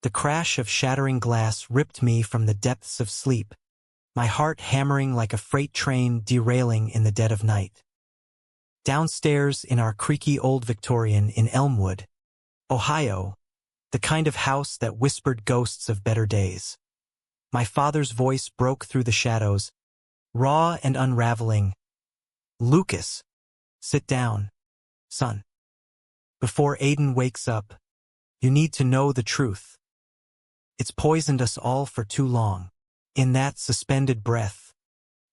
The crash of shattering glass ripped me from the depths of sleep, my heart hammering like a freight train derailing in the dead of night. Downstairs in our creaky old Victorian in Elmwood, Ohio, the kind of house that whispered ghosts of better days, my father's voice broke through the shadows, raw and unraveling. "Lucas, sit down, son. Before Aiden wakes up, you need to know the truth. It's poisoned us all for too long." In that suspended breath,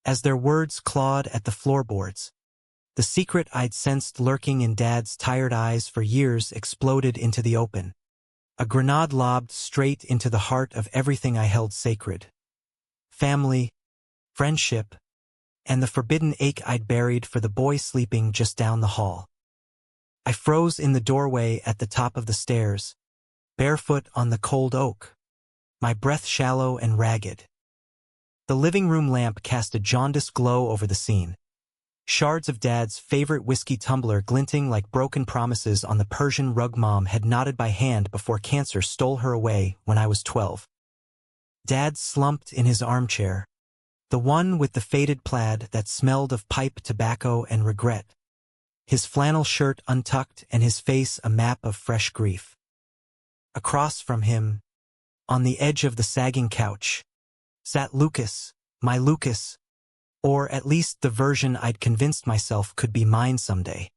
as their words clawed at the floorboards, the secret I'd sensed lurking in Dad's tired eyes for years exploded into the open. A grenade lobbed straight into the heart of everything I held sacred. Family, friendship, and the forbidden ache I'd buried for the boy sleeping just down the hall. I froze in the doorway at the top of the stairs, barefoot on the cold oak, my breath shallow and ragged. The living room lamp cast a jaundiced glow over the scene, shards of Dad's favorite whiskey tumbler glinting like broken promises on the Persian rug Mom had knotted by hand before cancer stole her away when I was 12. Dad slumped in his armchair, the one with the faded plaid that smelled of pipe tobacco and regret, his flannel shirt untucked and his face a map of fresh grief. Across from him, on the edge of the sagging couch, sat Lucas, my Lucas, or at least the version I'd convinced myself could be mine someday.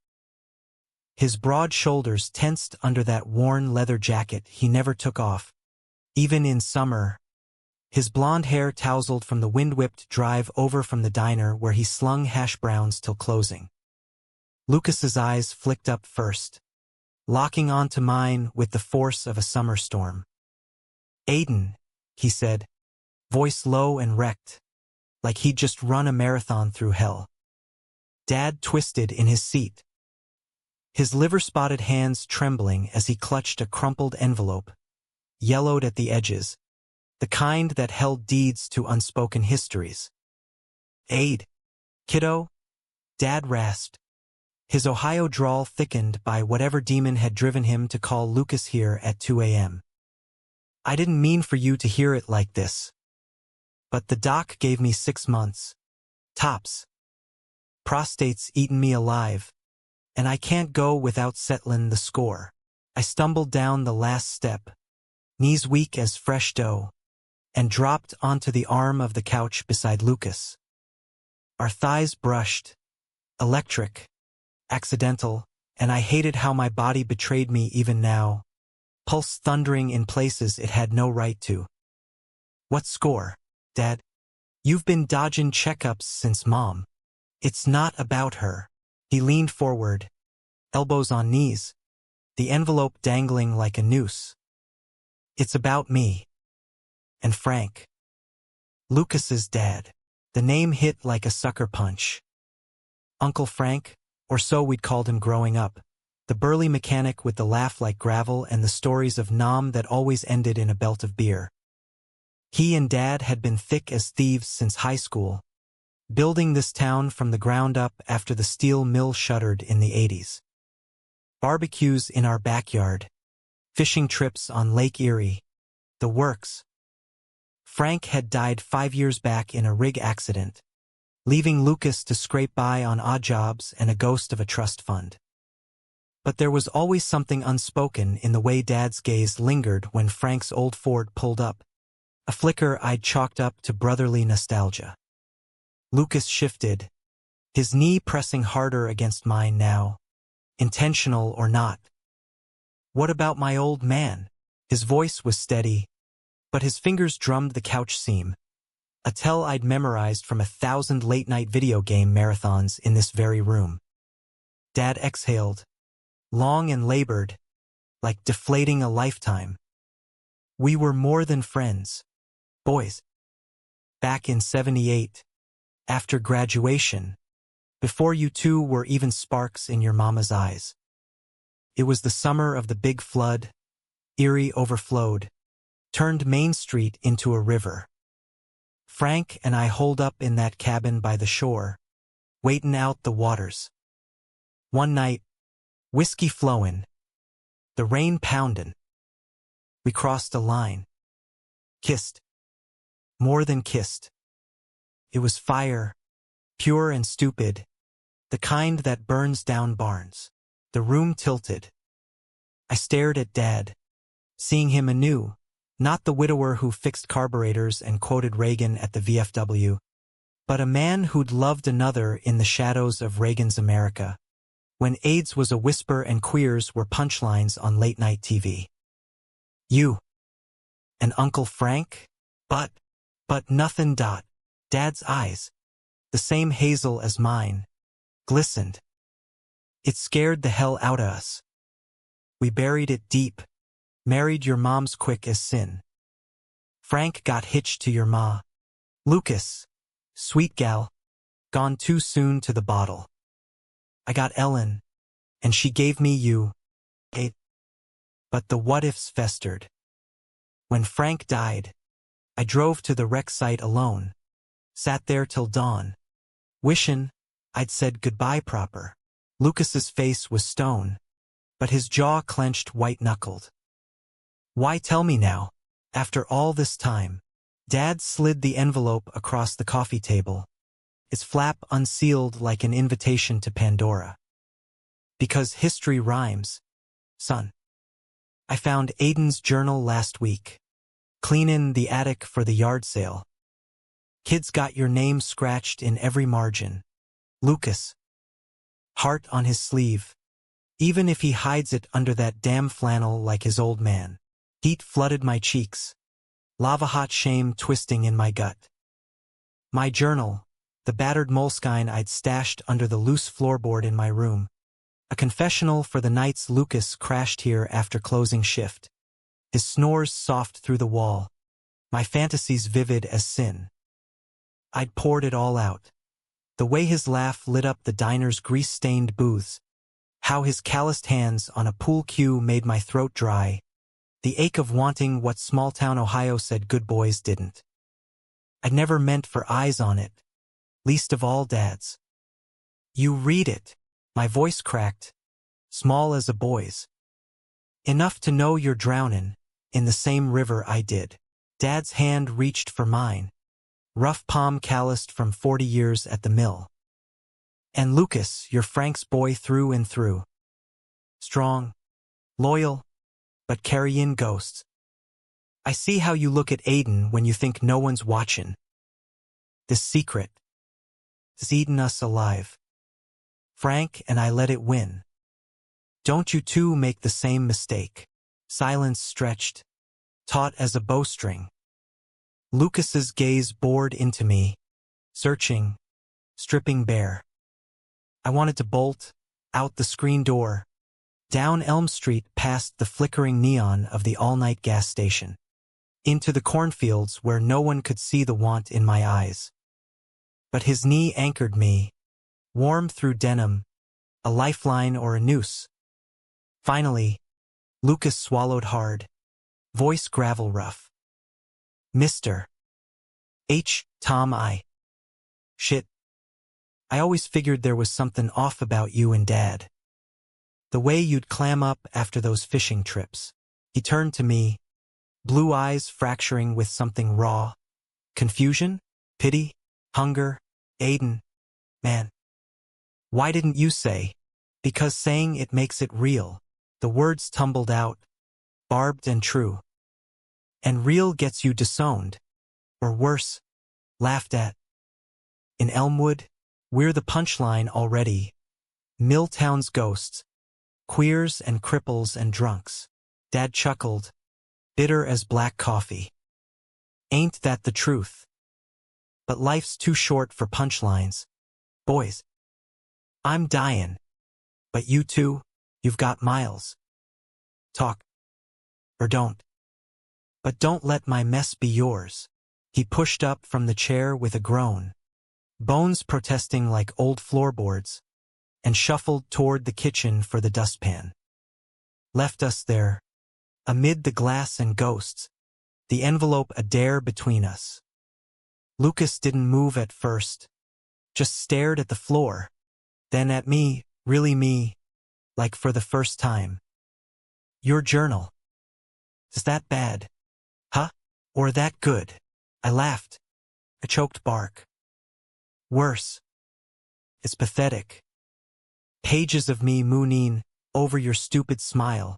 His broad shoulders tensed under that worn leather jacket he never took off, even in summer. His blonde hair tousled from the wind-whipped drive over from the diner where he slung hash browns till closing. Lucas's eyes flicked up first, locking onto mine with the force of a summer storm. "Aiden," he said, voice low and wrecked, like he'd just run a marathon through hell. Dad twisted in his seat, his liver-spotted hands trembling as he clutched a crumpled envelope, yellowed at the edges, the kind that held deeds to unspoken histories. "Aid, kiddo," Dad rasped, his Ohio drawl thickened by whatever demon had driven him to call Lucas here at 2 a.m. "I didn't mean for you to hear it like this. But the doc gave me 6 months. Tops. Prostate's eaten me alive, and I can't go without settling the score." I stumbled down the last step, knees weak as fresh dough, and dropped onto the arm of the couch beside Lucas. Our thighs brushed, electric, accidental, and I hated how my body betrayed me even now, pulse thundering in places it had no right to. "What score, Dad? You've been dodging checkups since Mom." "It's not about her." He leaned forward, elbows on knees, the envelope dangling like a noose. "It's about me. And Frank." Lucas's dad. The name hit like a sucker punch. Uncle Frank, or so we'd called him growing up, the burly mechanic with the laugh like gravel and the stories of Nam that always ended in a belt of beer. He and Dad had been thick as thieves since high school, building this town from the ground up after the steel mill shuttered in the 80s. Barbecues in our backyard, fishing trips on Lake Erie, the works. Frank had died 5 years back in a rig accident, leaving Lucas to scrape by on odd jobs and a ghost of a trust fund. But there was always something unspoken in the way Dad's gaze lingered when Frank's old Ford pulled up, a flicker I'd chalked up to brotherly nostalgia. Lucas shifted, his knee pressing harder against mine now, intentional or not. "What about my old man?" His voice was steady, but his fingers drummed the couch seam, a tell I'd memorized from 1,000 late-night video game marathons in this very room. Dad exhaled, long and labored, like deflating a lifetime. "We were more than friends, boys. Back in '78, after graduation, before you two were even sparks in your mama's eyes. It was the summer of the big flood. Erie overflowed, turned Main Street into a river. Frank and I holed up in that cabin by the shore, waitin' out the waters. One night, whiskey flowin', the rain poundin'. We crossed a line. Kissed. More than kissed. It was fire, pure and stupid, the kind that burns down barns. The room tilted. I stared at Dad, seeing him anew, not the widower who fixed carburetors and quoted Reagan at the VFW, but a man who'd loved another in the shadows of Reagan's America, when AIDS was a whisper and queers were punchlines on late-night TV. You. And Uncle Frank? But nothing. Dad's eyes, the same hazel as mine, glistened. It scared the hell out of us. We buried it deep, married your mom's quick as sin. Frank got hitched to your ma. Lucas, sweet gal, gone too soon to the bottle. I got Ellen, and she gave me you. But the what-ifs festered. When Frank died, I drove to the wreck site alone, sat there till dawn, wishin' I'd said goodbye proper. Lucas's face was stone, but his jaw clenched white-knuckled. Why tell me now, after all this time? Dad slid the envelope across the coffee table, its flap unsealed like an invitation to Pandora. Because history rhymes, son. I found Aiden's journal last week. Cleanin' the attic for the yard sale. Kid's got your name scratched in every margin. Lucas. Heart on his sleeve. Even if he hides it under that damn flannel like his old man. Heat flooded my cheeks. Lava-hot shame twisting in my gut. My journal, the battered moleskine I'd stashed under the loose floorboard in my room. A confessional for the nights Lucas crashed here after closing shift. His snores soft through the wall. My fantasies vivid as sin. I'd poured it all out. The way his laugh lit up the diner's grease-stained booths. How his calloused hands on a pool cue made my throat dry. The ache of wanting what small-town Ohio said good boys didn't. I'd never meant for eyes on it. Least of all Dad's. You read it. My voice cracked, small as a boy's. Enough to know you're drownin', in the same river I did. Dad's hand reached for mine, rough palm calloused from 40 years at the mill. And Lucas, you're Frank's boy through and through. Strong, loyal, but carryin' ghosts. I see how you look at Aiden when you think no one's watchin'. This secret is eatin' us alive. Frank and I let it win. Don't you two make the same mistake. Silence stretched, taut as a bowstring. Lucas's gaze bored into me, searching, stripping bare. I wanted to bolt, out the screen door, down Elm Street past the flickering neon of the all-night gas station, into the cornfields where no one could see the want in my eyes. But his knee anchored me, warm through denim, a lifeline or a noose. Finally, Lucas swallowed hard, voice gravel rough. Mr. Tom I. Shit. I always figured there was something off about you and Dad. The way you'd clam up after those fishing trips. He turned to me, blue eyes fracturing with something raw. Confusion? Pity? Hunger? Aiden? Man. Why didn't you say? Because saying it makes it real. The words tumbled out, barbed and true. And real gets you disowned. Or worse, laughed at. In Elmwood, we're the punchline already. Milltown's ghosts. Queers and cripples and drunks. Dad chuckled, bitter as black coffee. Ain't that the truth? But life's too short for punchlines. Boys. I'm dyin'. But you two, you've got miles. Talk. Or don't. But don't let my mess be yours. He pushed up from the chair with a groan, bones protesting like old floorboards, and shuffled toward the kitchen for the dustpan. Left us there, amid the glass and ghosts, the envelope a dare between us. Lucas didn't move at first, just stared at the floor, then at me, really me, like for the first time. Your journal. Is that bad? Huh? Or that good? I laughed. A choked bark. Worse. It's pathetic. Pages of me mooning over your stupid smile.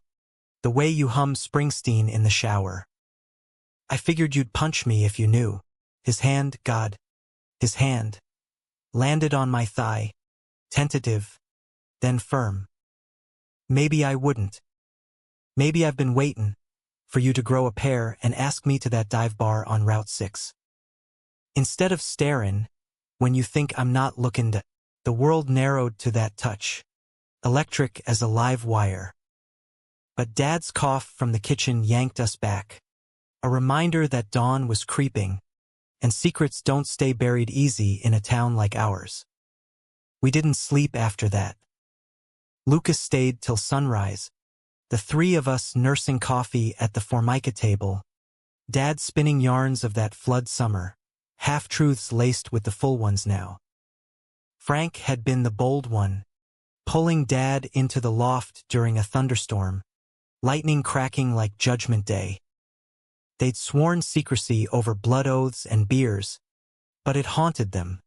The way you hum Springsteen in the shower. I figured you'd punch me if you knew. His hand, God. His hand. Landed on my thigh. Tentative. Then firm. Maybe I wouldn't. Maybe I've been waitin' for you to grow a pair and ask me to that dive bar on Route 6. Instead of starin', when you think I'm not lookin' to, the world narrowed to that touch. Electric as a live wire. But Dad's cough from the kitchen yanked us back. A reminder that dawn was creeping, and secrets don't stay buried easy in a town like ours. We didn't sleep after that. Lucas stayed till sunrise, the three of us nursing coffee at the Formica table, Dad spinning yarns of that flood summer, half-truths laced with the full ones now. Frank had been the bold one, pulling Dad into the loft during a thunderstorm, lightning cracking like Judgment Day. They'd sworn secrecy over blood oaths and beers, but it haunted them.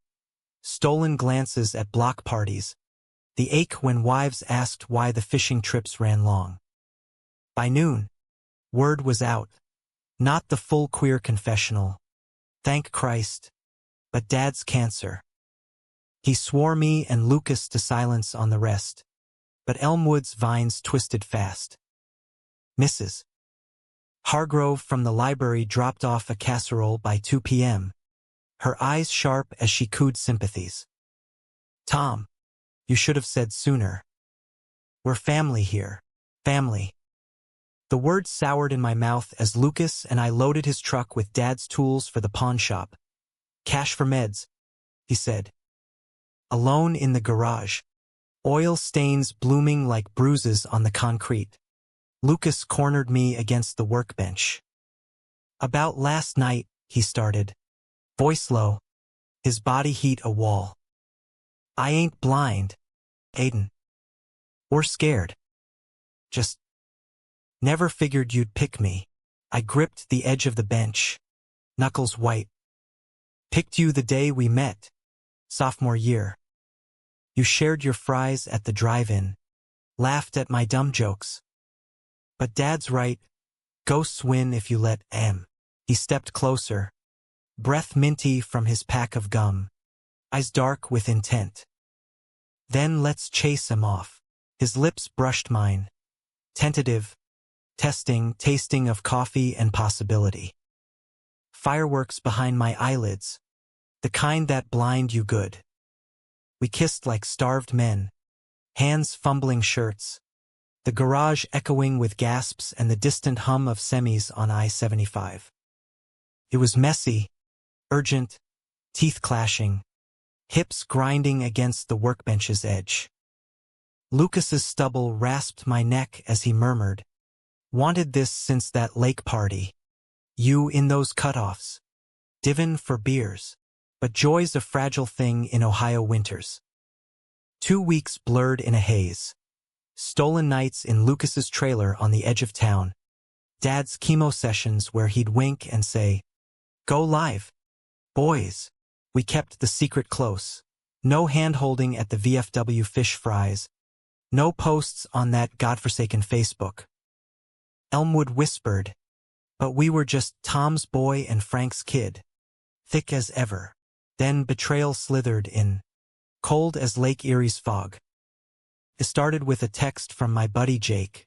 Stolen glances at block parties, the ache when wives asked why the fishing trips ran long. By noon, word was out. Not the full queer confessional, thank Christ, but Dad's cancer. He swore me and Lucas to silence on the rest, but Elmwood's vines twisted fast. Mrs. Hargrove from the library dropped off a casserole by 2 p.m., her eyes sharp as she cooed sympathies. Tom, you should have said sooner. We're family here. Family. The word soured in my mouth as Lucas and I loaded his truck with Dad's tools for the pawn shop. Cash for meds, he said. Alone in the garage. Oil stains blooming like bruises on the concrete. Lucas cornered me against the workbench. About last night, he started. Voice low. His body heat a wall. I ain't blind, Aiden. Or scared. Just never figured you'd pick me. I gripped the edge of the bench, knuckles white. Picked you the day we met, sophomore year. You shared your fries at the drive-in, laughed at my dumb jokes. But Dad's right, ghosts win if you let em. He stepped closer, breath minty from his pack of gum, eyes dark with intent. Then let's chase him off. His lips brushed mine, tentative, testing, tasting of coffee and possibility. Fireworks behind my eyelids, the kind that blind you good. We kissed like starved men, hands fumbling shirts, the garage echoing with gasps and the distant hum of semis on I-75. It was messy, urgent, teeth clashing, hips grinding against the workbench's edge. Lucas's stubble rasped my neck as he murmured, wanted this since that lake party. You in those cutoffs. Divin for beers. But joy's a fragile thing in Ohio winters. 2 weeks blurred in a haze. Stolen nights in Lucas's trailer on the edge of town. Dad's chemo sessions where he'd wink and say, go live. Boys. We kept the secret close. No hand-holding at the VFW fish fries. No posts on that godforsaken Facebook. Elmwood whispered, but we were just Tom's boy and Frank's kid. Thick as ever. Then betrayal slithered in, cold as Lake Erie's fog. It started with a text from my buddy Jake,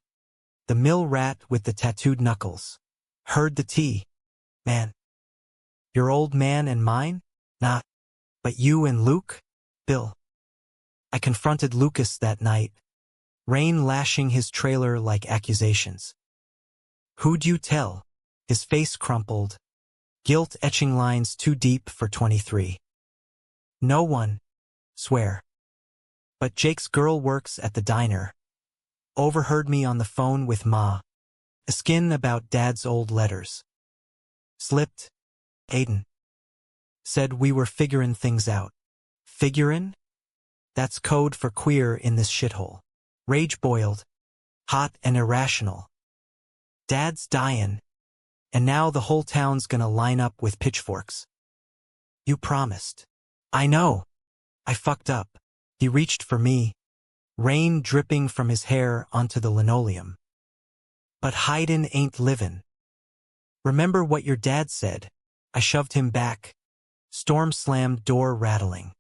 the mill rat with the tattooed knuckles. Heard the tea. Man. Your old man and mine? Not. But you and Luke? Bill. I confronted Lucas that night, rain lashing his trailer like accusations. Who'd you tell? His face crumpled, guilt etching lines too deep for 23. No one, swear. But Jake's girl works at the diner. Overheard me on the phone with Ma. A skin about Dad's old letters. Slipped. Aiden. Said we were figurin' things out. Figurin'? That's code for queer in this shithole. Rage boiled. Hot and irrational. Dad's dying, and now the whole town's gonna line up with pitchforks. You promised. I know. I fucked up. He reached for me, rain dripping from his hair onto the linoleum. But hidin' ain't livin'. Remember what your dad said. I shoved him back. Storm slammed, door rattling.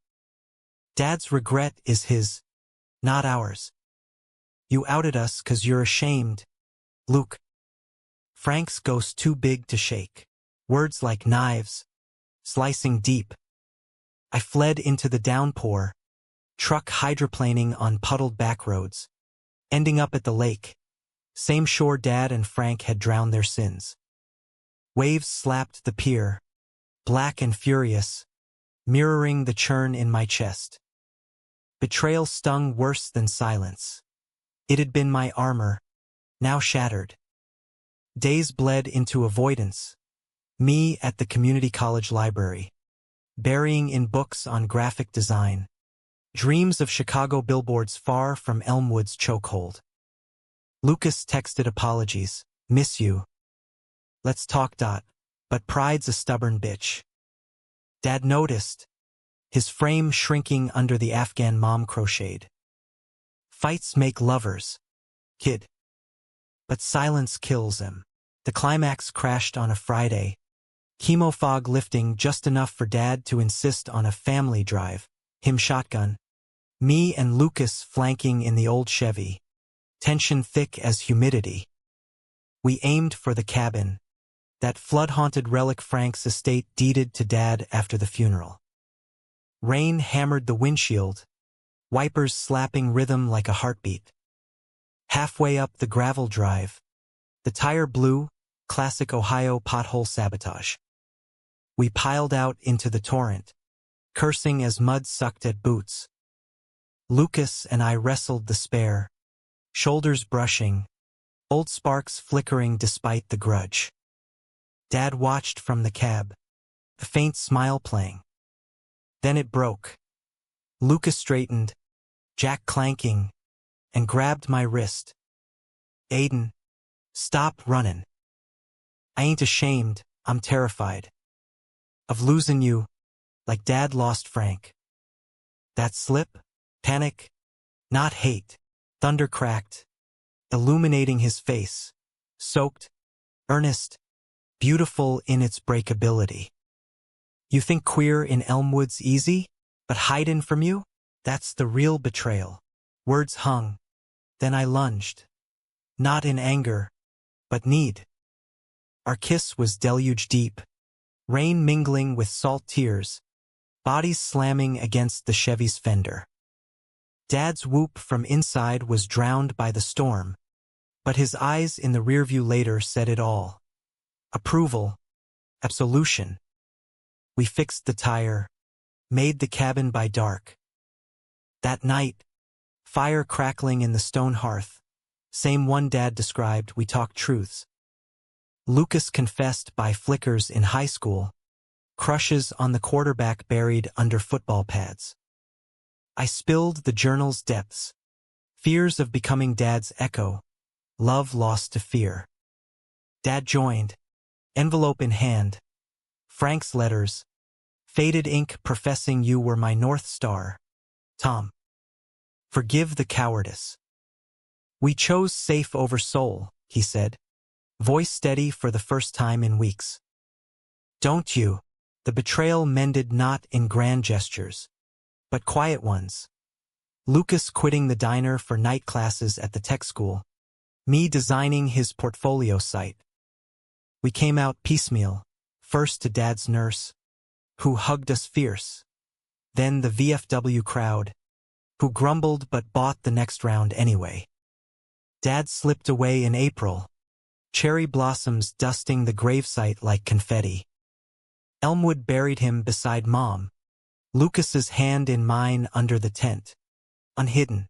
Dad's regret is his, not ours. You outed us 'cause you're ashamed. Luke. Frank's ghost too big to shake. Words like knives, slicing deep. I fled into the downpour, truck hydroplaning on puddled back roads, ending up at the lake, same shore Dad and Frank had drowned their sins. Waves slapped the pier, black and furious, mirroring the churn in my chest. Betrayal stung worse than silence. It had been my armor, now shattered. Days bled into avoidance. Me at the community college library, burying in books on graphic design. Dreams of Chicago billboards far from Elmwood's chokehold. Lucas texted apologies. Miss you. Let's talk. But pride's a stubborn bitch. Dad noticed, his frame shrinking under the Afghan mom crocheted. Fights make lovers, kid. But silence kills them. The climax crashed on a Friday, chemo fog lifting just enough for Dad to insist on a family drive, him shotgun, me and Lucas flanking in the old Chevy, tension thick as humidity. We aimed for the cabin, that flood-haunted relic Frank's estate deeded to Dad after the funeral. Rain hammered the windshield, wipers slapping rhythm like a heartbeat. Halfway up the gravel drive, the tire blew, classic Ohio pothole sabotage. We piled out into the torrent, cursing as mud sucked at boots. Lucas and I wrestled the spare, shoulders brushing, old sparks flickering despite the grudge. Dad watched from the cab, the faint smile playing. Then it broke. Lucas straightened, jack clanking, and grabbed my wrist. Aiden, stop runnin'. I ain't ashamed, I'm terrified. Of losing you, like Dad lost Frank. That slip, panic, not hate, thunder cracked, illuminating his face, soaked, earnest, beautiful in its breakability. You think queer in Elmwood's easy, but hidin' from you? That's the real betrayal. Words hung. Then I lunged. Not in anger, but need. Our kiss was deluge deep, rain mingling with salt tears, bodies slamming against the Chevy's fender. Dad's whoop from inside was drowned by the storm, but his eyes in the rearview later said it all. Approval, absolution. We fixed the tire, made the cabin by dark. That night, fire crackling in the stone hearth, same one Dad described, we talked truths. Lucas confessed by flickers in high school, crushes on the quarterback buried under football pads. I spilled the journal's depths, fears of becoming Dad's echo, love lost to fear. Dad joined, envelope in hand, Frank's letters, faded ink professing you were my North Star. Tom. Forgive the cowardice. We chose safe over soul, he said, voice steady for the first time in weeks. Don't you? The betrayal mended not in grand gestures, but quiet ones. Lucas quitting the diner for night classes at the tech school, me designing his portfolio site. We came out piecemeal, first to Dad's nurse, who hugged us fierce, then the VFW crowd, who grumbled but bought the next round anyway. Dad slipped away in April, cherry blossoms dusting the gravesite like confetti. Elmwood buried him beside Mom, Lucas's hand in mine under the tent, unhidden.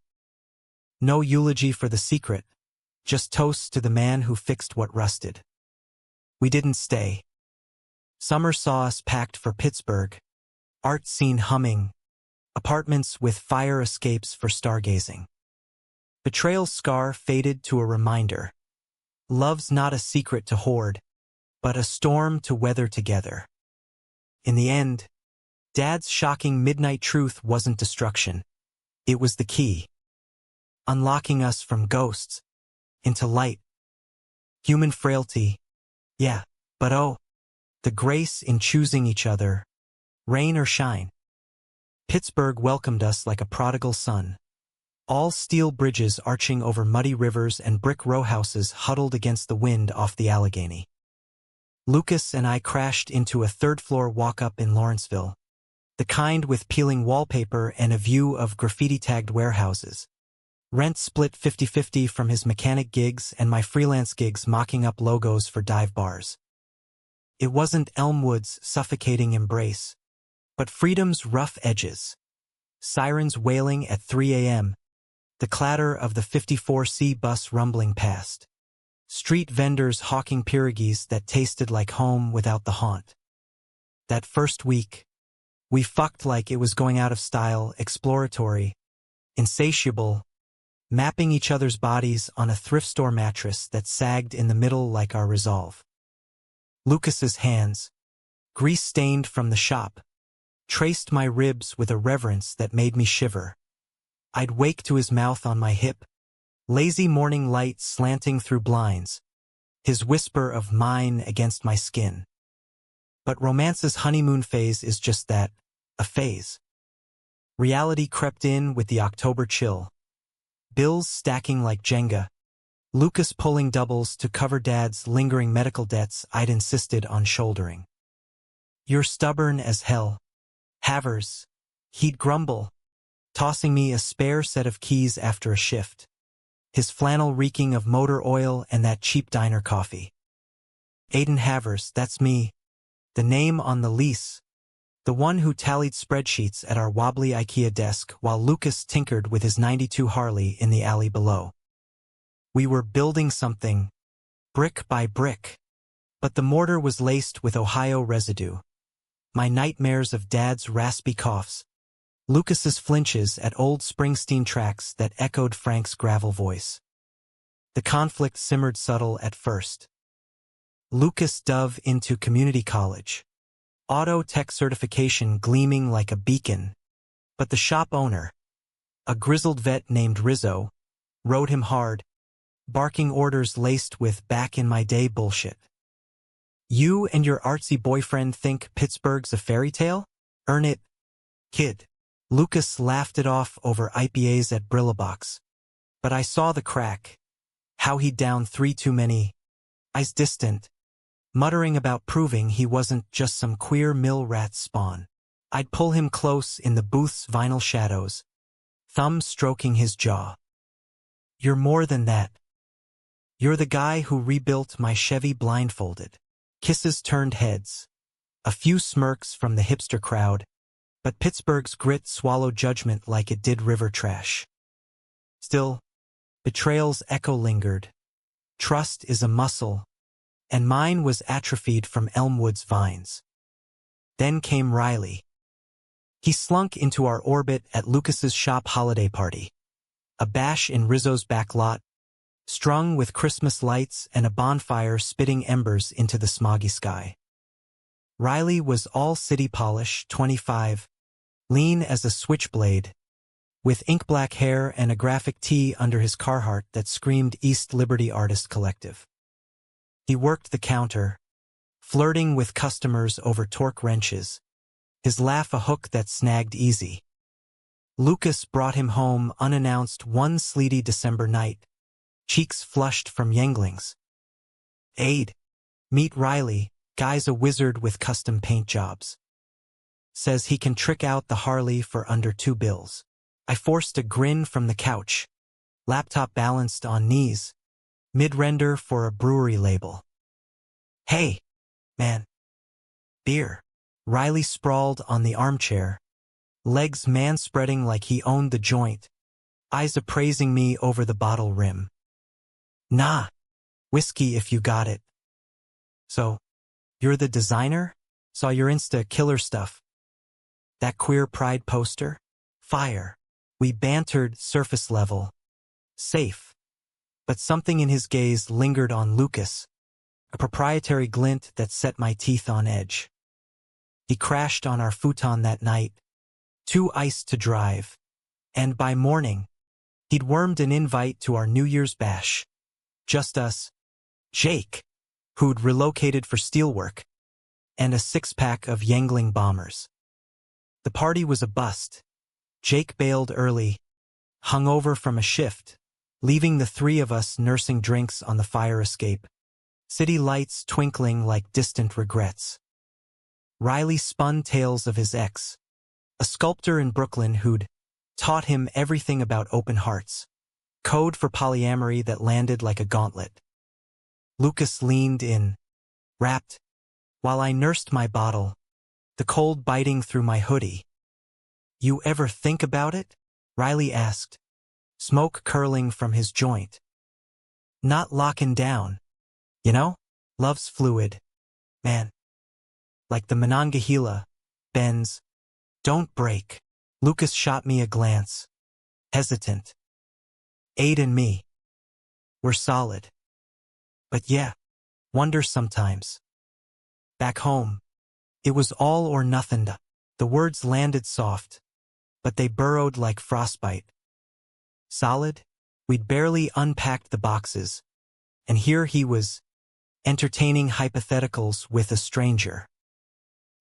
No eulogy for the secret, just toasts to the man who fixed what rusted. We didn't stay. Summer saw us packed for Pittsburgh, art scene humming, apartments with fire escapes for stargazing. Betrayal's scar faded to a reminder. Love's not a secret to hoard, but a storm to weather together. In the end, Dad's shocking midnight truth wasn't destruction. It was the key, unlocking us from ghosts into light. Human frailty, yeah, but oh, the grace in choosing each other, rain or shine. Pittsburgh welcomed us like a prodigal son. All steel bridges arching over muddy rivers and brick row houses huddled against the wind off the Allegheny. Lucas and I crashed into a third-floor walk-up in Lawrenceville, the kind with peeling wallpaper and a view of graffiti-tagged warehouses. Rent split 50-50 from his mechanic gigs and my freelance gigs mocking up logos for dive bars. It wasn't Elmwood's suffocating embrace, but freedom's rough edges. Sirens wailing at 3 a.m., the clatter of the 54C bus rumbling past. Street vendors hawking pierogies that tasted like home without the haunt. That first week, we fucked like it was going out of style, exploratory, insatiable, mapping each other's bodies on a thrift store mattress that sagged in the middle like our resolve. Lucas's hands, grease-stained from the shop, traced my ribs with a reverence that made me shiver. I'd wake to his mouth on my hip, lazy morning light slanting through blinds, his whisper of mine against my skin. But romance's honeymoon phase is just that, a phase. Reality crept in with the October chill. Bills stacking like Jenga, Lucas pulling doubles to cover Dad's lingering medical debts I'd insisted on shouldering. "You're stubborn as hell, Havers," he'd grumble, tossing me a spare set of keys after a shift, his flannel reeking of motor oil and that cheap diner coffee. Aiden Havers, that's me, the name on the lease, the one who tallied spreadsheets at our wobbly IKEA desk while Lucas tinkered with his '92 Harley in the alley below. We were building something, brick by brick, but the mortar was laced with Ohio residue. My nightmares of Dad's raspy coughs, Lucas's flinches at old Springsteen tracks that echoed Frank's gravel voice. The conflict simmered subtle at first. Lucas dove into community college, auto tech certification gleaming like a beacon, but the shop owner, a grizzled vet named Rizzo, rode him hard, barking orders laced with back-in-my-day bullshit. "You and your artsy boyfriend think Pittsburgh's a fairy tale? Earn it, kid." Lucas laughed it off over IPAs at Brillabox. But I saw the crack. How he'd downed 3 too many. Eyes distant, muttering about proving he wasn't just some queer mill rat spawn. I'd pull him close in the booth's vinyl shadows, thumb stroking his jaw. "You're more than that. You're the guy who rebuilt my Chevy blindfolded." Kisses turned heads. A few smirks from the hipster crowd, but Pittsburgh's grit swallowed judgment like it did river trash. Still, betrayal's echo lingered. Trust is a muscle, and mine was atrophied from Elmwood's vines. Then came Riley. He slunk into our orbit at Lucas's shop holiday party, a bash in Rizzo's back lot, strung with Christmas lights and a bonfire spitting embers into the smoggy sky. Riley was all city polish, 25, lean as a switchblade, with ink-black hair and a graphic tee under his Carhartt that screamed East Liberty Artist Collective. He worked the counter, flirting with customers over torque wrenches, his laugh a hook that snagged easy. Lucas brought him home unannounced one sleety December night, cheeks flushed from Younglings. "Aid, meet Riley, guy's a wizard with custom paint jobs. Says he can trick out the Harley for under $2." I forced a grin from the couch, laptop balanced on knees, mid-render for a brewery label. "Hey, man. Beer." Riley sprawled on the armchair, legs man-spreading like he owned the joint, eyes appraising me over the bottle rim. "Nah, whiskey if you got it." "So, you're the designer? Saw your Insta killer stuff. That queer pride poster? Fire." We bantered surface level. Safe. But something in his gaze lingered on Lucas, a proprietary glint that set my teeth on edge. He crashed on our futon that night, too iced to drive, and by morning, he'd wormed an invite to our New Year's bash. Just us, Jake, who'd relocated for steelwork, and a six-pack of Yangling bombers. The party was a bust. Jake bailed early, hungover from a shift, leaving the three of us nursing drinks on the fire escape, city lights twinkling like distant regrets. Riley spun tales of his ex, a sculptor in Brooklyn who'd taught him everything about open hearts, code for polyamory that landed like a gauntlet. Lucas leaned in, rapt, while I nursed my bottle, the cold biting through my hoodie. "You ever think about it?" Riley asked, smoke curling from his joint. "Not locking down. You know, love's fluid, man. Like the Monongahela, bends, don't break." Lucas shot me a glance, hesitant. "Aid and me. We're solid. But yeah, wonder sometimes. Back home, it was all or nothing. The words landed soft, but they burrowed like frostbite. Solid? We'd barely unpacked the boxes, and here he was, entertaining hypotheticals with a stranger.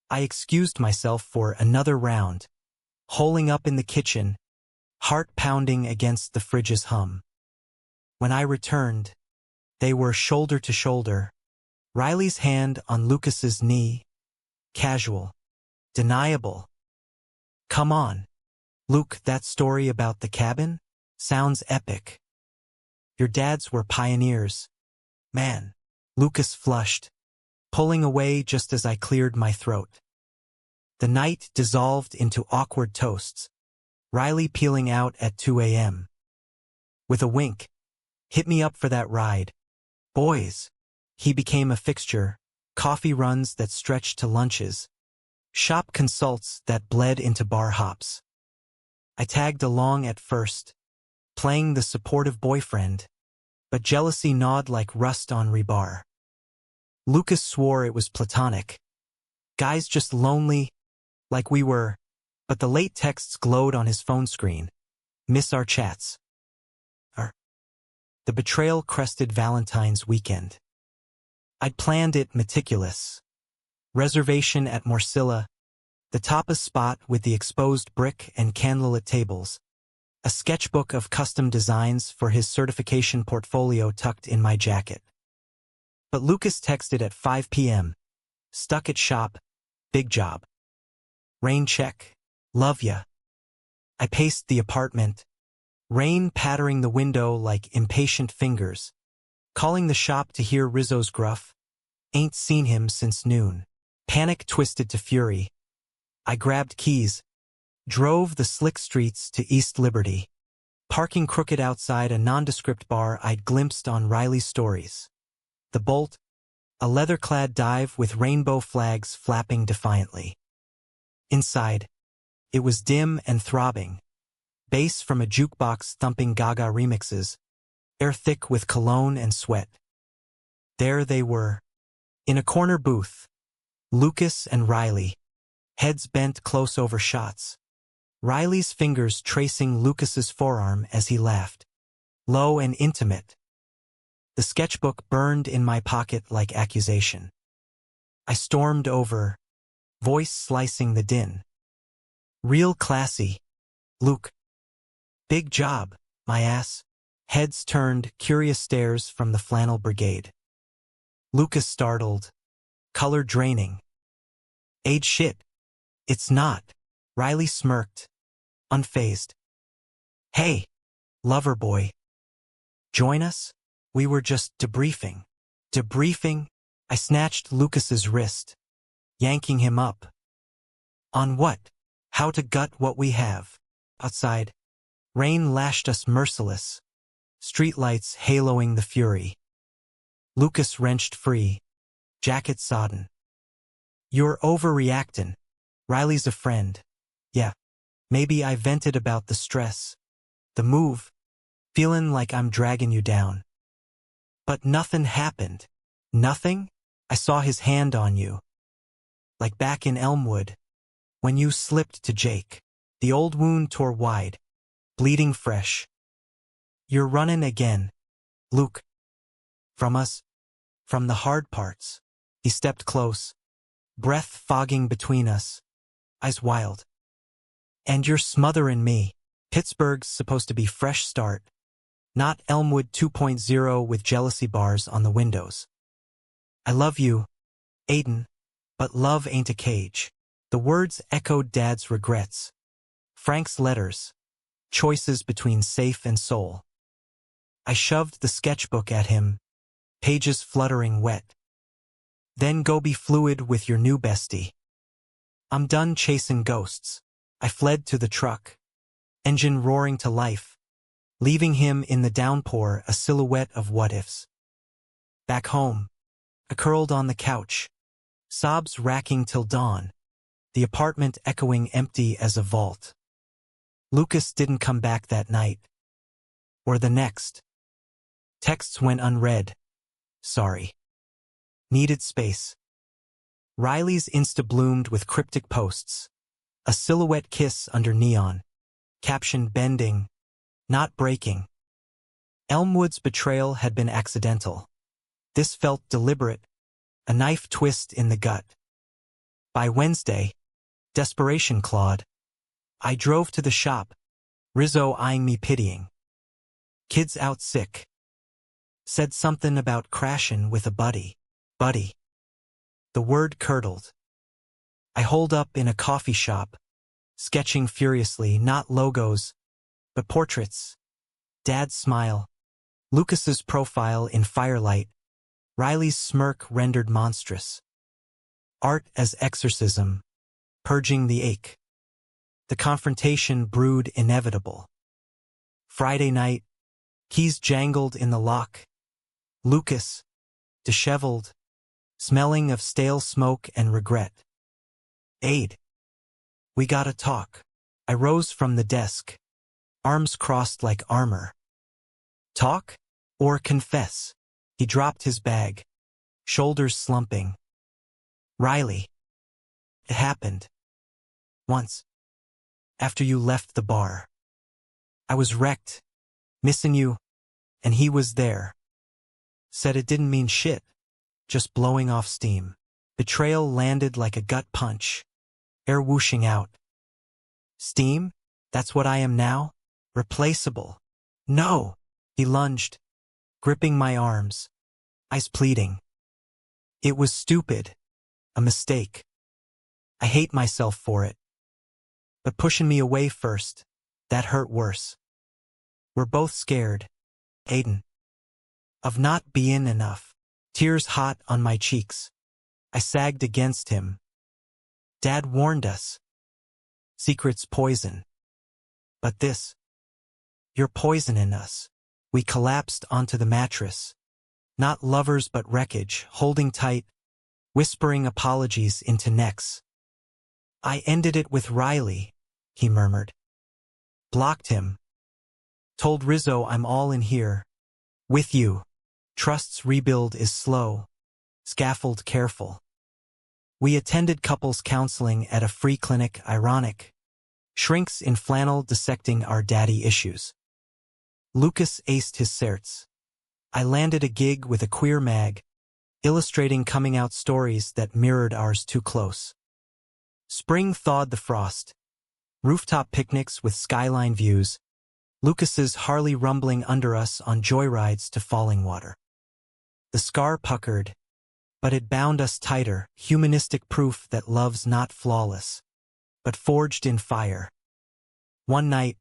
I excused myself for another round, holing up in the kitchen, heart pounding against the fridge's hum. When I returned, they were shoulder to shoulder, Riley's hand on Lucas's knee, casual, deniable. "Come on, Luke, that story about the cabin sounds epic. Your dads were pioneers, man." Lucas flushed, pulling away just as I cleared my throat. The night dissolved into awkward toasts, Riley peeling out at 2 a.m. With a wink, "Hit me up for that ride, boys." He became a fixture, coffee runs that stretched to lunches, shop consults that bled into bar hops. I tagged along at first, playing the supportive boyfriend, but jealousy gnawed like rust on rebar. Lucas swore it was platonic. Guys just lonely, like we were, but the late texts glowed on his phone screen. "Miss our chats." The betrayal-crested Valentine's weekend. I'd planned it meticulous. Reservation at Morcilla, the tapas spot with the exposed brick and candlelit tables, a sketchbook of custom designs for his certification portfolio tucked in my jacket. But Lucas texted at 5 p.m. "Stuck at shop, big job. Rain check, love ya." I paced the apartment, rain pattering the window like impatient fingers, calling the shop to hear Rizzo's gruff, "Ain't seen him since noon." Panic twisted to fury. I grabbed keys, drove the slick streets to East Liberty, parking crooked outside a nondescript bar I'd glimpsed on Riley's stories. The Bolt, a leather-clad dive with rainbow flags flapping defiantly. Inside, it was dim and throbbing, bass from a jukebox thumping Gaga remixes, air thick with cologne and sweat. There they were, in a corner booth, Lucas and Riley, heads bent close over shots. Riley's fingers tracing Lucas's forearm as he laughed, low and intimate. The sketchbook burned in my pocket like accusation. I stormed over, voice slicing the din. "Real classy, Luke. Big job, my ass." Heads turned, curious stares from the flannel brigade. Lucas startled, color draining. "Age shit. It's not." Riley smirked, unfazed. "Hey, lover boy. Join us?" "We were just debriefing." "Debriefing?" I snatched Lucas's wrist, yanking him up. "On what?" "How to gut what we have." Outside, rain lashed us merciless, streetlights haloing the fury. Lucas wrenched free, jacket sodden. "You're overreactin'. Riley's a friend." "Yeah, maybe I vented about the stress. The move, feelin' like I'm dragging you down." But nothing happened. Nothing? I saw his hand on you. Like back in Elmwood, when you slipped to Jake. The old wound tore wide, bleeding fresh. You're running again, Luke. From us, from the hard parts. He stepped close, breath fogging between us, eyes wild. And you're smothering me. Pittsburgh's supposed to be fresh start, not Elmwood 2.0 with jealousy bars on the windows. I love you, Aiden, but love ain't a cage. The words echoed Dad's regrets. Frank's letters, choices between safe and soul. I shoved the sketchbook at him, pages fluttering wet. Then go be fluid with your new bestie. I'm done chasing ghosts. I fled to the truck, engine roaring to life, leaving him in the downpour a silhouette of what-ifs. Back home, I curled on the couch, sobs racking till dawn, the apartment echoing empty as a vault. Lucas didn't come back that night. Or the next. Texts went unread. Sorry. Needed space. Riley's Insta bloomed with cryptic posts. A silhouette kiss under neon. Caption bending, not breaking. Elmwood's betrayal had been accidental. This felt deliberate, a knife twist in the gut. By Wednesday, desperation clawed. I drove to the shop, Rizzo eyeing me pitying. Kid's out sick. Said something about crashin' with a buddy. Buddy. The word curdled. I holed up in a coffee shop, sketching furiously, not logos, but portraits. Dad's smile, Lucas's profile in firelight, Riley's smirk rendered monstrous. Art as exorcism, purging the ache. The confrontation brewed inevitable. Friday night, keys jangled in the lock. Lucas, disheveled, smelling of stale smoke and regret. Aid. We gotta talk. I rose from the desk, arms crossed like armor. Talk? Or confess? He dropped his bag, shoulders slumping. Riley. It happened. Once. After you left the bar. I was wrecked, missing you, and he was there. Said it didn't mean shit, just blowing off steam. Betrayal landed like a gut punch, air whooshing out. Steam? That's what I am now? Replaceable. No! He lunged, gripping my arms, eyes pleading. It was stupid. A mistake. I hate myself for it. But pushing me away first, that hurt worse. We're both scared, Aiden, of not being enough. Tears hot on my cheeks. I sagged against him. Dad warned us. Secrets poison. But this. You're poisoning us. We collapsed onto the mattress. Not lovers but wreckage, holding tight, whispering apologies into necks. I ended it with Riley, he murmured. Blocked him. Told Rizzo I'm all in here. With you. Trust's rebuild is slow. Scaffold careful. We attended couples counseling at a free clinic, ironic. Shrinks in flannel dissecting our daddy issues. Lucas aced his certs. I landed a gig with a queer mag, illustrating coming out stories that mirrored ours too close. Spring thawed the frost. Rooftop picnics with skyline views. Lucas's Harley rumbling under us on joyrides to falling water. The scar puckered, but it bound us tighter, humanistic proof that love's not flawless, but forged in fire. One night,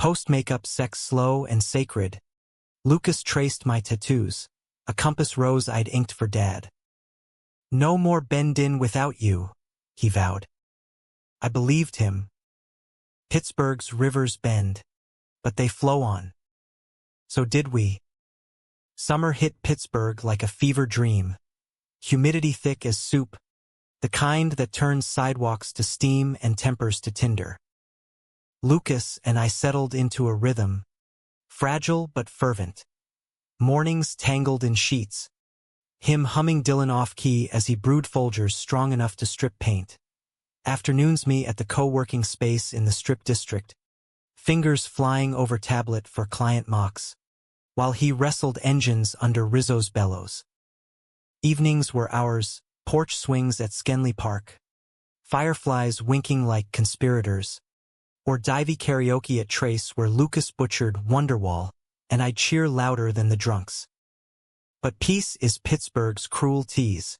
post-makeup sex slow and sacred, Lucas traced my tattoos, a compass rose I'd inked for Dad. No more bend in without you, he vowed. I believed him. Pittsburgh's rivers bend, but they flow on. So did we. Summer hit Pittsburgh like a fever dream. Humidity thick as soup, the kind that turns sidewalks to steam and tempers to tinder. Lucas and I settled into a rhythm, fragile but fervent. Mornings tangled in sheets. Him humming Dylan off-key as he brewed Folgers strong enough to strip paint. Afternoons me at the co-working space in the Strip District, fingers flying over tablet for client mocks, while he wrestled engines under Rizzo's bellows. Evenings were ours, porch swings at Skenley Park, fireflies winking like conspirators, or divey karaoke at Trace where Lucas butchered Wonderwall, and I'd cheer louder than the drunks. But peace is Pittsburgh's cruel tease.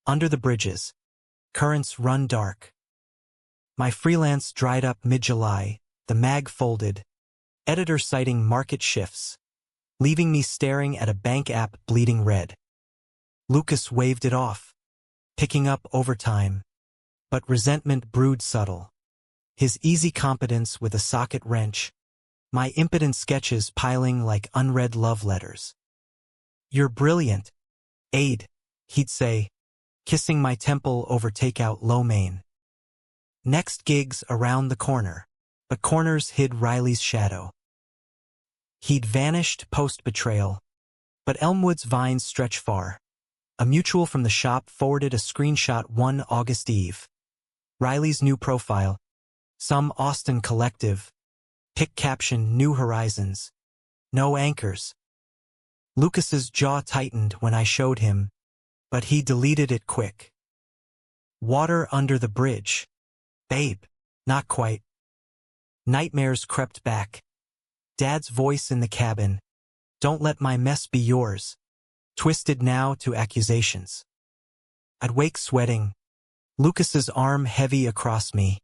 Under the bridges, currents run dark. My freelance dried up mid-July, the mag folded, editor citing market shifts, leaving me staring at a bank app bleeding red. Lucas waved it off, picking up overtime, but resentment brewed subtle. His easy competence with a socket wrench, my impotent sketches piling like unread love letters. "You're brilliant, Aid," he'd say, kissing my temple over takeout lo mein. Next gig's around the corner, but corners hid Riley's shadow. He'd vanished post-betrayal, but Elmwood's vines stretch far. A mutual from the shop forwarded a screenshot one August eve. Riley's new profile, some Austin collective, pick caption New Horizons. No anchors. Lucas's jaw tightened when I showed him, but he deleted it quick. Water under the bridge. Babe, not quite. Nightmares crept back. Dad's voice in the cabin. Don't let my mess be yours. Twisted now to accusations. I'd wake sweating, Lucas's arm heavy across me,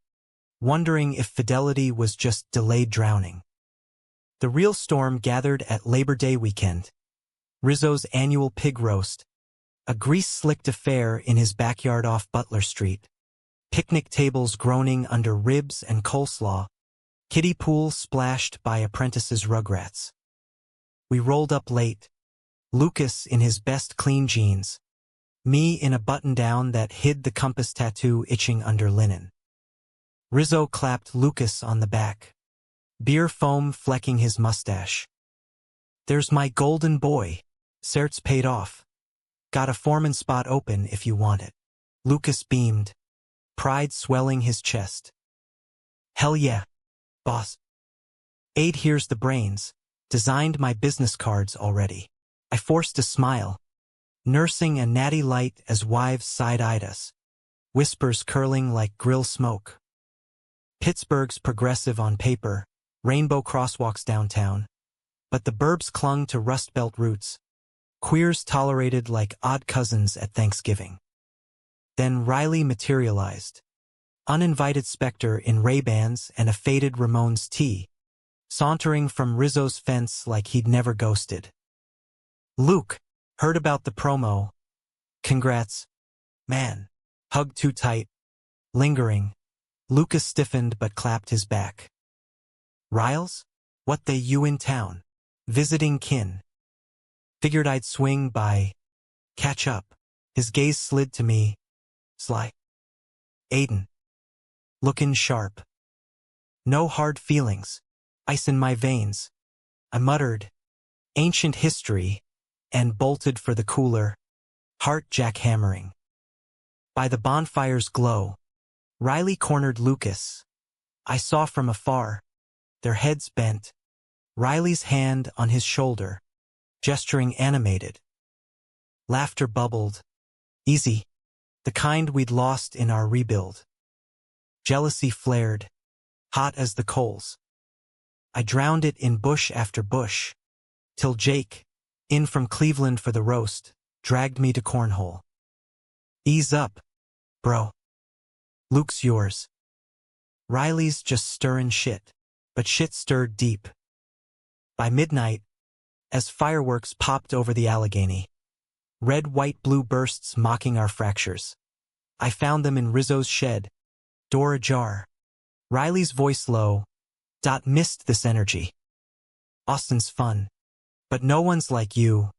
wondering if fidelity was just delayed drowning. The real storm gathered at Labor Day weekend. Rizzo's annual pig roast, a grease-slicked affair in his backyard off Butler Street. Picnic tables groaning under ribs and coleslaw, kiddie pool splashed by apprentices' rugrats. We rolled up late, Lucas in his best clean jeans, me in a button-down that hid the compass tattoo itching under linen. Rizzo clapped Lucas on the back, beer foam flecking his mustache. "There's my golden boy. Cert's paid off. Got a foreman spot open if you want it." Lucas beamed, pride swelling his chest. "Hell yeah, boss." Aid here's the brains, designed my business cards already. I forced a smile, nursing a natty light as wives side-eyed us, whispers curling like grill smoke. Pittsburgh's progressive on paper, rainbow crosswalks downtown, but the burbs clung to Rust Belt roots, queers tolerated like odd cousins at Thanksgiving. Then Riley materialized, uninvited specter in Ray-Bans and a faded Ramones tee, sauntering from Rizzo's fence like he'd never ghosted. "Luke, heard about the promo. Congrats. Man." Hugged too tight, lingering. Lucas stiffened but clapped his back. "Riles? What they you in town? Visiting kin?" Figured I'd swing by. Catch up. His gaze slid to me. Sly. "Aiden. Lookin' sharp. No hard feelings. Ice in my veins." I muttered, "Ancient history," and bolted for the cooler, heart jackhammering. By the bonfire's glow, Riley cornered Lucas. I saw from afar, their heads bent, Riley's hand on his shoulder, gesturing animated. Laughter bubbled. Easy, the kind we'd lost in our rebuild. Jealousy flared, hot as the coals. I drowned it in bush after bush, till Jake, in from Cleveland for the roast, dragged me to cornhole. "Ease up, bro. Luke's yours." Riley's just stirrin' shit, but shit stirred deep. By midnight, as fireworks popped over the Allegheny, red, white, blue bursts mocking our fractures, I found them in Rizzo's shed, door ajar. Riley's voice low. Missed this energy. "Austin's fun. But no one's like you,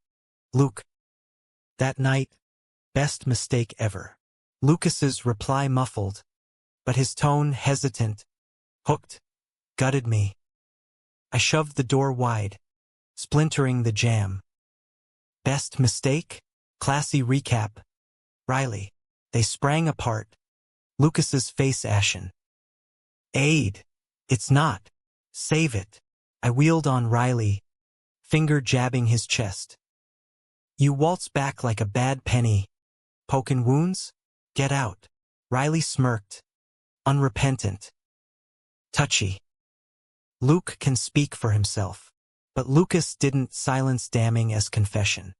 Luke." That night, best mistake ever. Lucas's reply muffled, but his tone hesitant, hooked, gutted me. I shoved the door wide, splintering the jam. Best mistake? Classy recap. Riley. They sprang apart. Lucas's face ashen. Aid. It's not. Save it. I wheeled on Riley, finger jabbing his chest. You waltz back like a bad penny. Poking wounds? Get out. Riley smirked. Unrepentant. Touchy. Luke can speak for himself. But Lucas didn't silence damning as confession.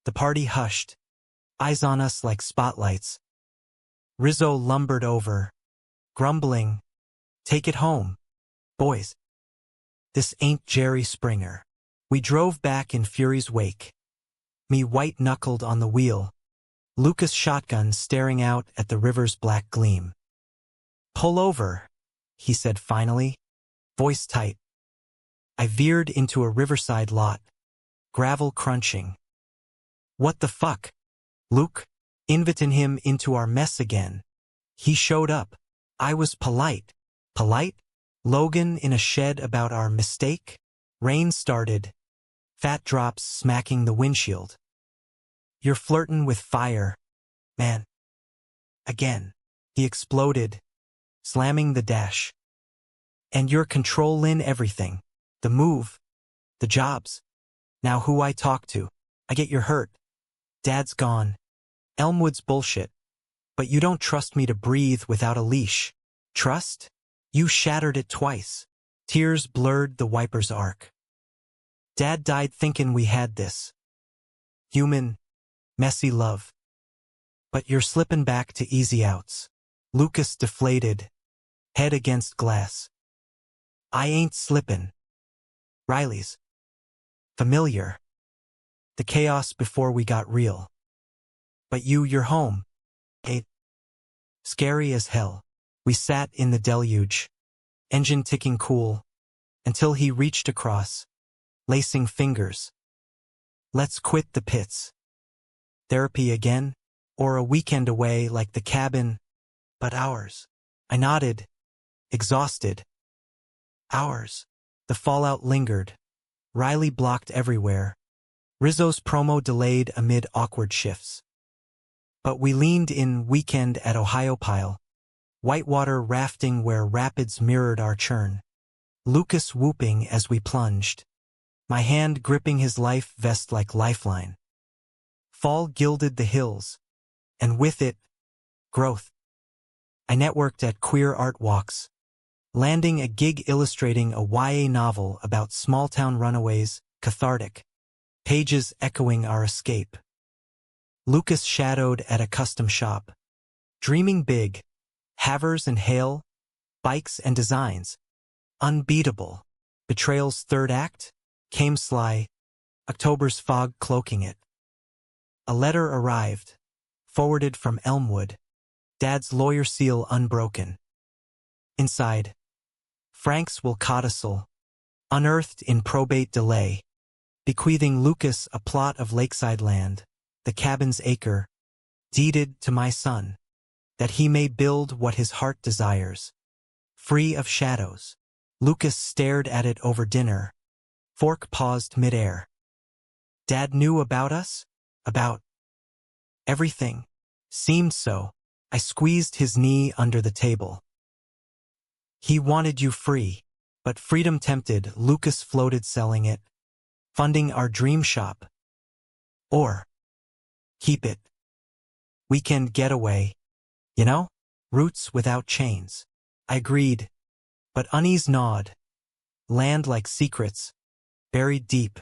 The party hushed. Eyes on us like spotlights. Rizzo lumbered over, grumbling. Take it home, boys. This ain't Jerry Springer. We drove back in Fury's wake. Me white-knuckled on the wheel. Lucas' shotgun staring out at the river's black gleam. Pull over, he said finally, voice tight. I veered into a riverside lot, gravel crunching. What the fuck? Luke, inviting him into our mess again. He showed up. I was polite. Polite? Logan in a shed about our mistake? Rain started. Fat drops smacking the windshield. You're flirting with fire, man. Again. He exploded, slamming the dash. And you're controlling everything. The move. The jobs. Now who I talk to. I get you're hurt. Dad's gone. Elmwood's bullshit. But you don't trust me to breathe without a leash. Trust? You shattered it twice. Tears blurred the wiper's arc. Dad died thinking we had this. Human, messy love. But you're slipping back to easy outs. Lucas deflated, head against glass. I ain't slippin'. Riley's. Familiar. The chaos before we got real. But you're home. Ain't. Scary as hell. We sat in the deluge, engine ticking cool, until he reached across, lacing fingers. Let's quit the pits. Therapy again, or a weekend away like the cabin, but ours. I nodded, exhausted. Ours. The fallout lingered. Riley blocked everywhere. Rizzo's promo delayed amid awkward shifts. But we leaned in weekend at Ohio Pile. Whitewater rafting where rapids mirrored our churn. Lucas whooping as we plunged. My hand gripping his life vest like lifeline. Fall gilded the hills. And with it, growth. I networked at queer art walks. Landing a gig illustrating a YA novel about small-town runaways, cathartic. Pages echoing our escape. Lucas shadowed at a custom shop. Dreaming big. Havers and hail. Bikes and designs. Unbeatable. Betrayal's third act. Came sly. October's fog cloaking it. A letter arrived. Forwarded from Elmwood. Dad's lawyer seal unbroken. Inside. Frank's will codicil. Unearthed in probate delay. Bequeathing Lucas a plot of lakeside land. The cabin's acre. Deeded to my son. That he may build what his heart desires. Free of shadows. Lucas stared at it over dinner. Fork paused midair. Dad knew about us? About everything. Seemed so. I squeezed his knee under the table. He wanted you free. But freedom tempted, Lucas floated selling it. Funding our dream shop. Or keep it. Weekend getaway. You know? Roots without chains. I agreed. But unease gnawed. Land like secrets. Buried deep.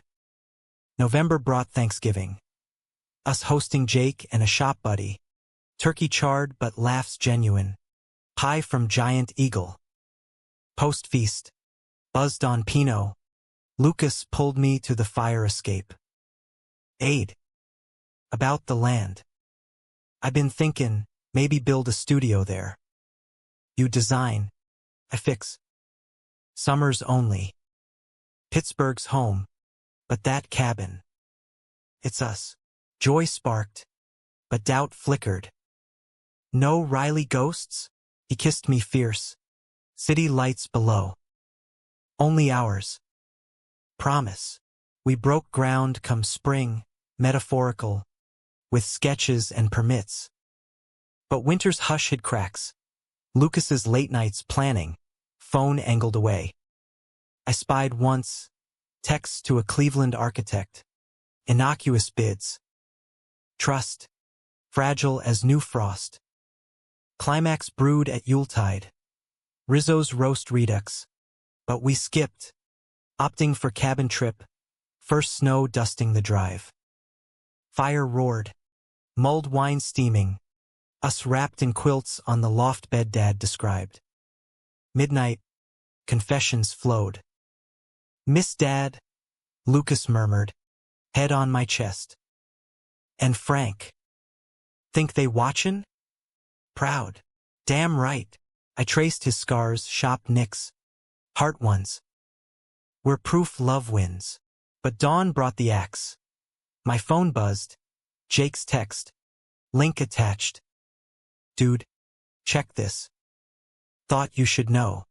November brought Thanksgiving. Us hosting Jake and a shop buddy. Turkey charred but laughs genuine. Pie from Giant Eagle. Post-feast. Buzzed on Pinot. Lucas pulled me to the fire escape. Aid. About the land. I've been thinking, maybe build a studio there. You design. I fix. Summers only. Pittsburgh's home. But that cabin. It's us. Joy sparked. But doubt flickered. No Riley ghosts? He kissed me fierce. City lights below. Only ours. Promise. We broke ground come spring. metaphorical, with sketches and permits. But winter's hush hid cracks. Lucas's late nights planning, phone angled away. I spied once, texts to a Cleveland architect, innocuous bids. Trust, fragile as new frost. Climax brewed at Yuletide. Rizzo's roast redux. But we skipped, opting for cabin trip, first snow dusting the drive. Fire roared, mulled wine steaming, us wrapped in quilts on the loft bed Dad described. Midnight, confessions flowed. "Miss Dad," Lucas murmured, head on my chest. "And Frank. Think they watchin'?" Proud. "Damn right." I traced his scars, shop nicks, heart ones. We're proof love wins. But dawn brought the axe. My phone buzzed. Jake's text. Link attached. "Dude, check this. Thought you should know."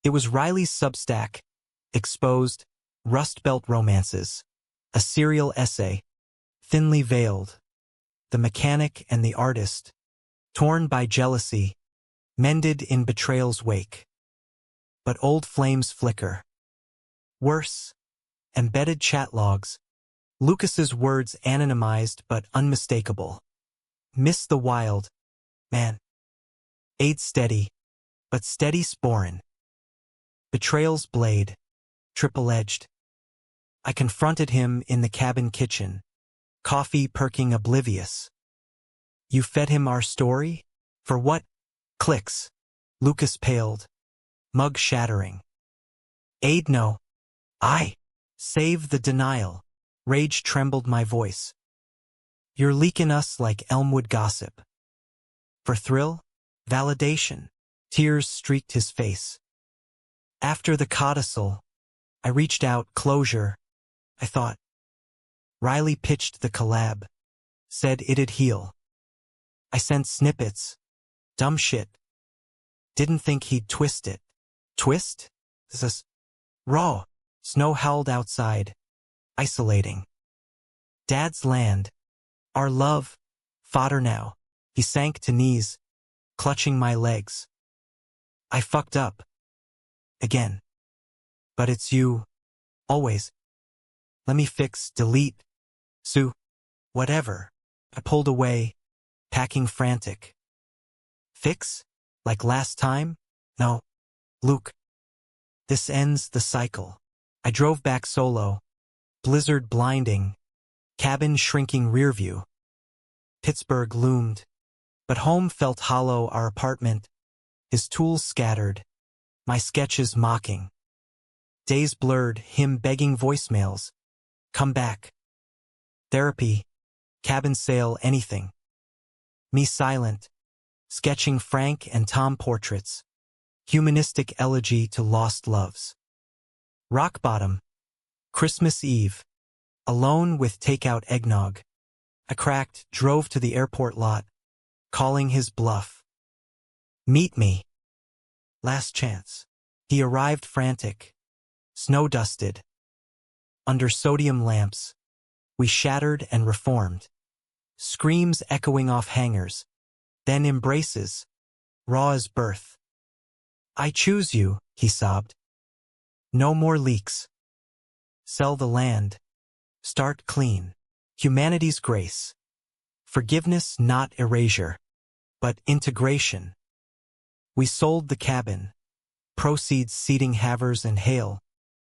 It was Riley's Substack, exposed, Rust Belt romances, a serial essay, thinly veiled. The mechanic and the artist, torn by jealousy, mended in betrayal's wake. But old flames flicker. Worse, embedded chat logs, Lucas's words anonymized but unmistakable. "Miss the wild, man. Aid steady, but steady sporin'. Betrayal's blade, triple-edged." I confronted him in the cabin kitchen, coffee perking oblivious. "You fed him our story? For what?" Clicks. Lucas paled, mug shattering. "Aid no. I. Save the denial." Rage trembled my voice. "You're leaking us like Elmwood gossip." For thrill? Validation? Tears streaked his face. After the codicil, I reached out, closure, I thought. Riley pitched the collab, said it'd heal. I sent snippets. Dumb shit. Didn't think he'd twist it. Twist? This is raw. Snow howled outside, isolating. Dad's land. Our love. Fodder now. He sank to knees, clutching my legs. I fucked up. Again. But it's you. Always. Let me fix, delete. Sue. Whatever. I pulled away, packing frantic. Fix? Like last time? No. Luke. This ends the cycle. I drove back solo. Blizzard blinding. Cabin shrinking rearview. Pittsburgh loomed. But home felt hollow, our apartment. His tools scattered. My sketches mocking. Days blurred, him begging voicemails. Come back. Therapy. Cabin sale, anything. Me silent. Sketching Frank and Tom portraits. Humanistic elegy to lost loves. Rock bottom. Christmas Eve. Alone with takeout eggnog. I cracked, drove to the airport lot, calling his bluff. Meet me. Last chance. He arrived frantic. Snow-dusted. Under sodium lamps. We shattered and reformed. Screams echoing off hangars. Then embraces. Raw as birth. I choose you, he sobbed. No more leaks. Sell the land. Start clean. Humanity's grace. Forgiveness, not erasure, but integration. We sold the cabin. Proceeds seeding Havers and Hale,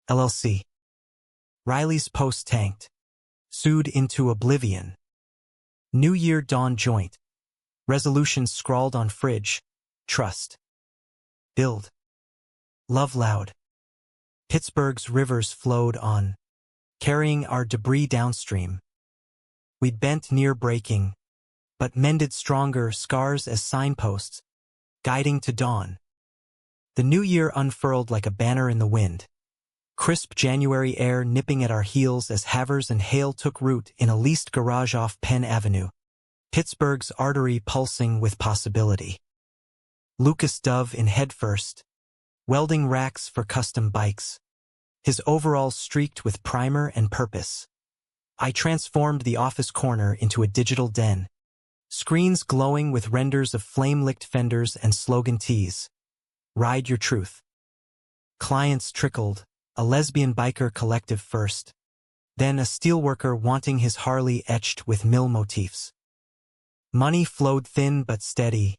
LLC. Riley's post tanked. Sued into oblivion. New Year dawn joint. Resolutions scrawled on fridge. Trust. Build. Love loud. Pittsburgh's rivers flowed on, carrying our debris downstream. We bent near breaking, but mended stronger, scars as signposts, guiding to dawn. The new year unfurled like a banner in the wind. Crisp January air nipping at our heels as Havers and Hale took root in a leased garage off Penn Avenue. Pittsburgh's artery pulsing with possibility. Lucas dove in headfirst, welding racks for custom bikes. His overalls streaked with primer and purpose. I transformed the office corner into a digital den. Screens glowing with renders of flame-licked fenders and slogan tees. Ride your truth. Clients trickled, a lesbian biker collective first, then a steelworker wanting his Harley etched with mill motifs. Money flowed thin but steady,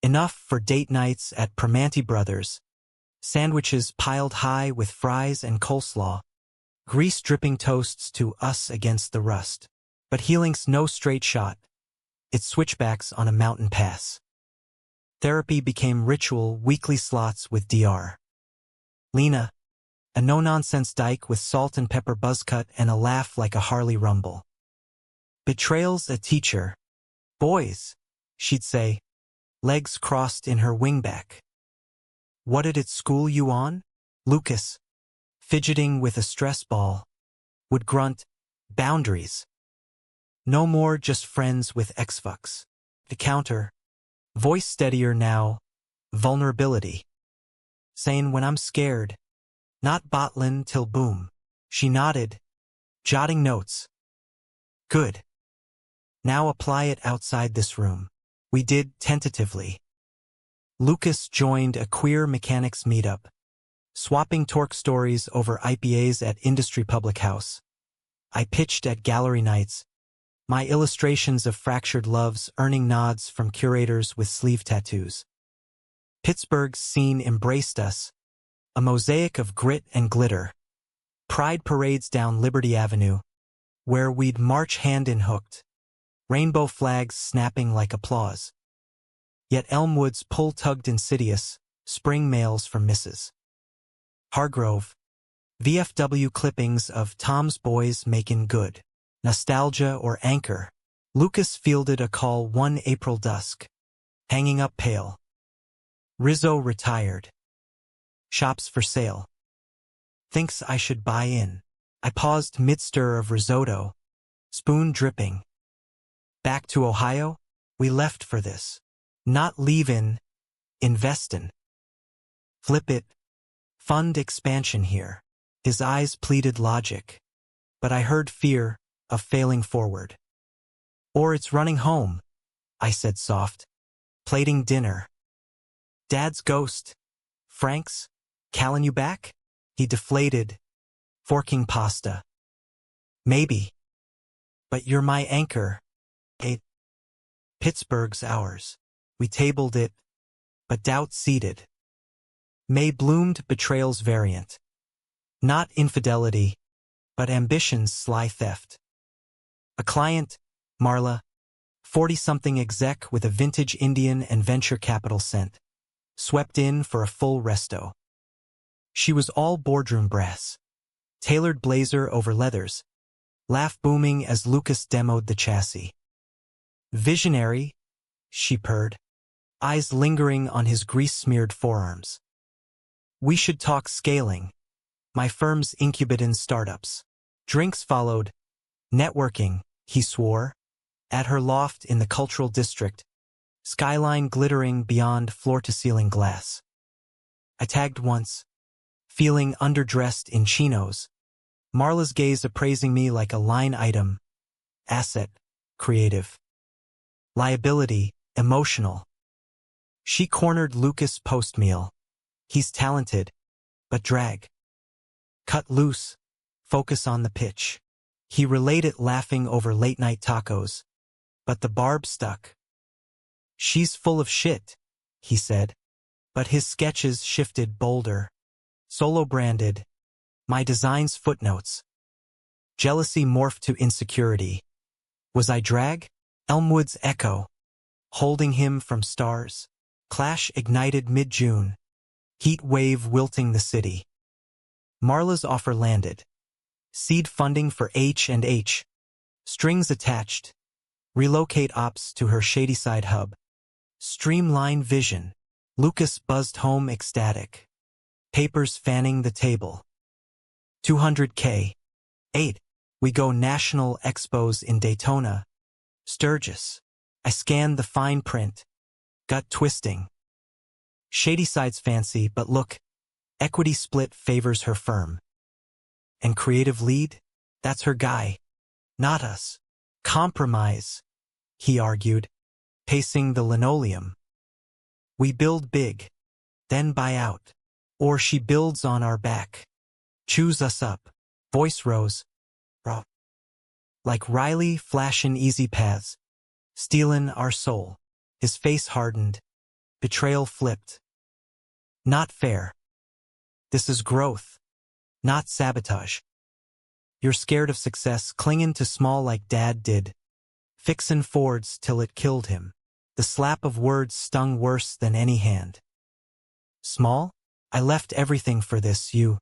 enough for date nights at Primanti Brothers, sandwiches piled high with fries and coleslaw, grease-dripping toasts to us against the rust. But healing's no straight shot. It's switchbacks on a mountain pass. Therapy became ritual, weekly slots with DR. Lena, a no-nonsense dyke with salt and pepper buzzcut and a laugh like a Harley rumble. Betrayal's a teacher. Boys, she'd say, legs crossed in her wingback. What did it school you on? Lucas, fidgeting with a stress ball, would grunt, boundaries. No more just friends with ex-fucks. The counter, voice steadier now, vulnerability. Saying when I'm scared, not botlin till boom. She nodded, jotting notes. Good. Now apply it outside this room. We did tentatively. Lucas joined a queer mechanics meetup, swapping torque stories over IPAs at Industry Public House. I pitched at gallery nights, my illustrations of fractured loves earning nods from curators with sleeve tattoos. Pittsburgh's scene embraced us, a mosaic of grit and glitter. Pride parades down Liberty Avenue, where we'd march hand-in-hooked, rainbow flags snapping like applause. Yet Elmwood's pull-tugged insidious, spring mails from Mrs. Hargrove, VFW clippings of Tom's Boys Makin' Good, nostalgia or anchor. Lucas fielded a call one April dusk, hanging up pale. Rizzo retired. Shops for sale. Thinks I should buy in. I paused mid-stir of risotto, spoon dripping. Back to Ohio? We left for this. Not leave in, invest in. Flip it. Fund expansion here. His eyes pleaded logic. But I heard fear of failing forward. Or it's running home, I said soft. Plating dinner. Dad's ghost. Frank's? Calling you back? He deflated, forking pasta. Maybe. But you're my anchor. Pittsburgh's ours. We tabled it, but doubt seeded. May bloomed betrayal's variant. Not infidelity, but ambition's sly theft. A client, Marla, 40-something exec with a vintage Indian and venture capital scent, swept in for a full resto. She was all boardroom brass, tailored blazer over leathers, laugh booming as Lucas demoed the chassis. Visionary, she purred, eyes lingering on his grease-smeared forearms. We should talk scaling. My firm's incubating startups. Drinks followed. Networking, he swore. At her loft in the cultural district, skyline glittering beyond floor-to-ceiling glass. I tagged once, feeling underdressed in chinos. Marla's gaze appraising me like a line item. Asset, creative. Liability, emotional. She cornered Lucas post-meal. He's talented, but drag. Cut loose, focus on the pitch. He relayed it laughing over late-night tacos. But the barb stuck. She's full of shit, he said. But his sketches shifted bolder. Solo-branded. My design's footnotes. Jealousy morphed to insecurity. Was I drag? Elmwood's echo. Holding him from stars. Clash ignited mid-June. Heat wave wilting the city. Marla's offer landed. Seed funding for H&H. Strings attached. Relocate ops to her Shadyside hub. Streamline vision. Lucas buzzed home ecstatic. Papers fanning the table. 200K. 8. We go national expos in Daytona. Sturgis. I scanned the fine print. Gut twisting. Shadyside's fancy, but look, equity split favors her firm. And creative lead? That's her guy. Not us. Compromise, he argued, pacing the linoleum. We build big, then buy out. Or she builds on our back. Choose us up. Voice rose. Raw. Like Riley flashin' easy paths, stealin' our soul. His face hardened. Betrayal flipped. Not fair. This is growth, not sabotage. You're scared of success, clinging to small like Dad did, fixin' Fords till it killed him. The slap of words stung worse than any hand. Small? I left everything for this, you.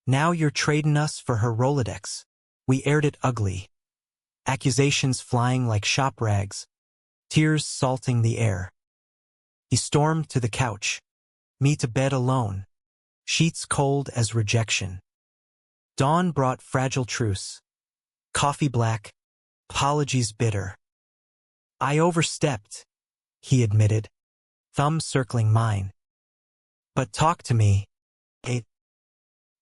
Now you're trading us for her Rolodex. We aired it ugly. Accusations flying like shop rags, tears salting the air. He stormed to the couch, me to bed alone, sheets cold as rejection. Dawn brought fragile truce, coffee black, apologies bitter. I overstepped, he admitted, thumb circling mine. But talk to me, hey.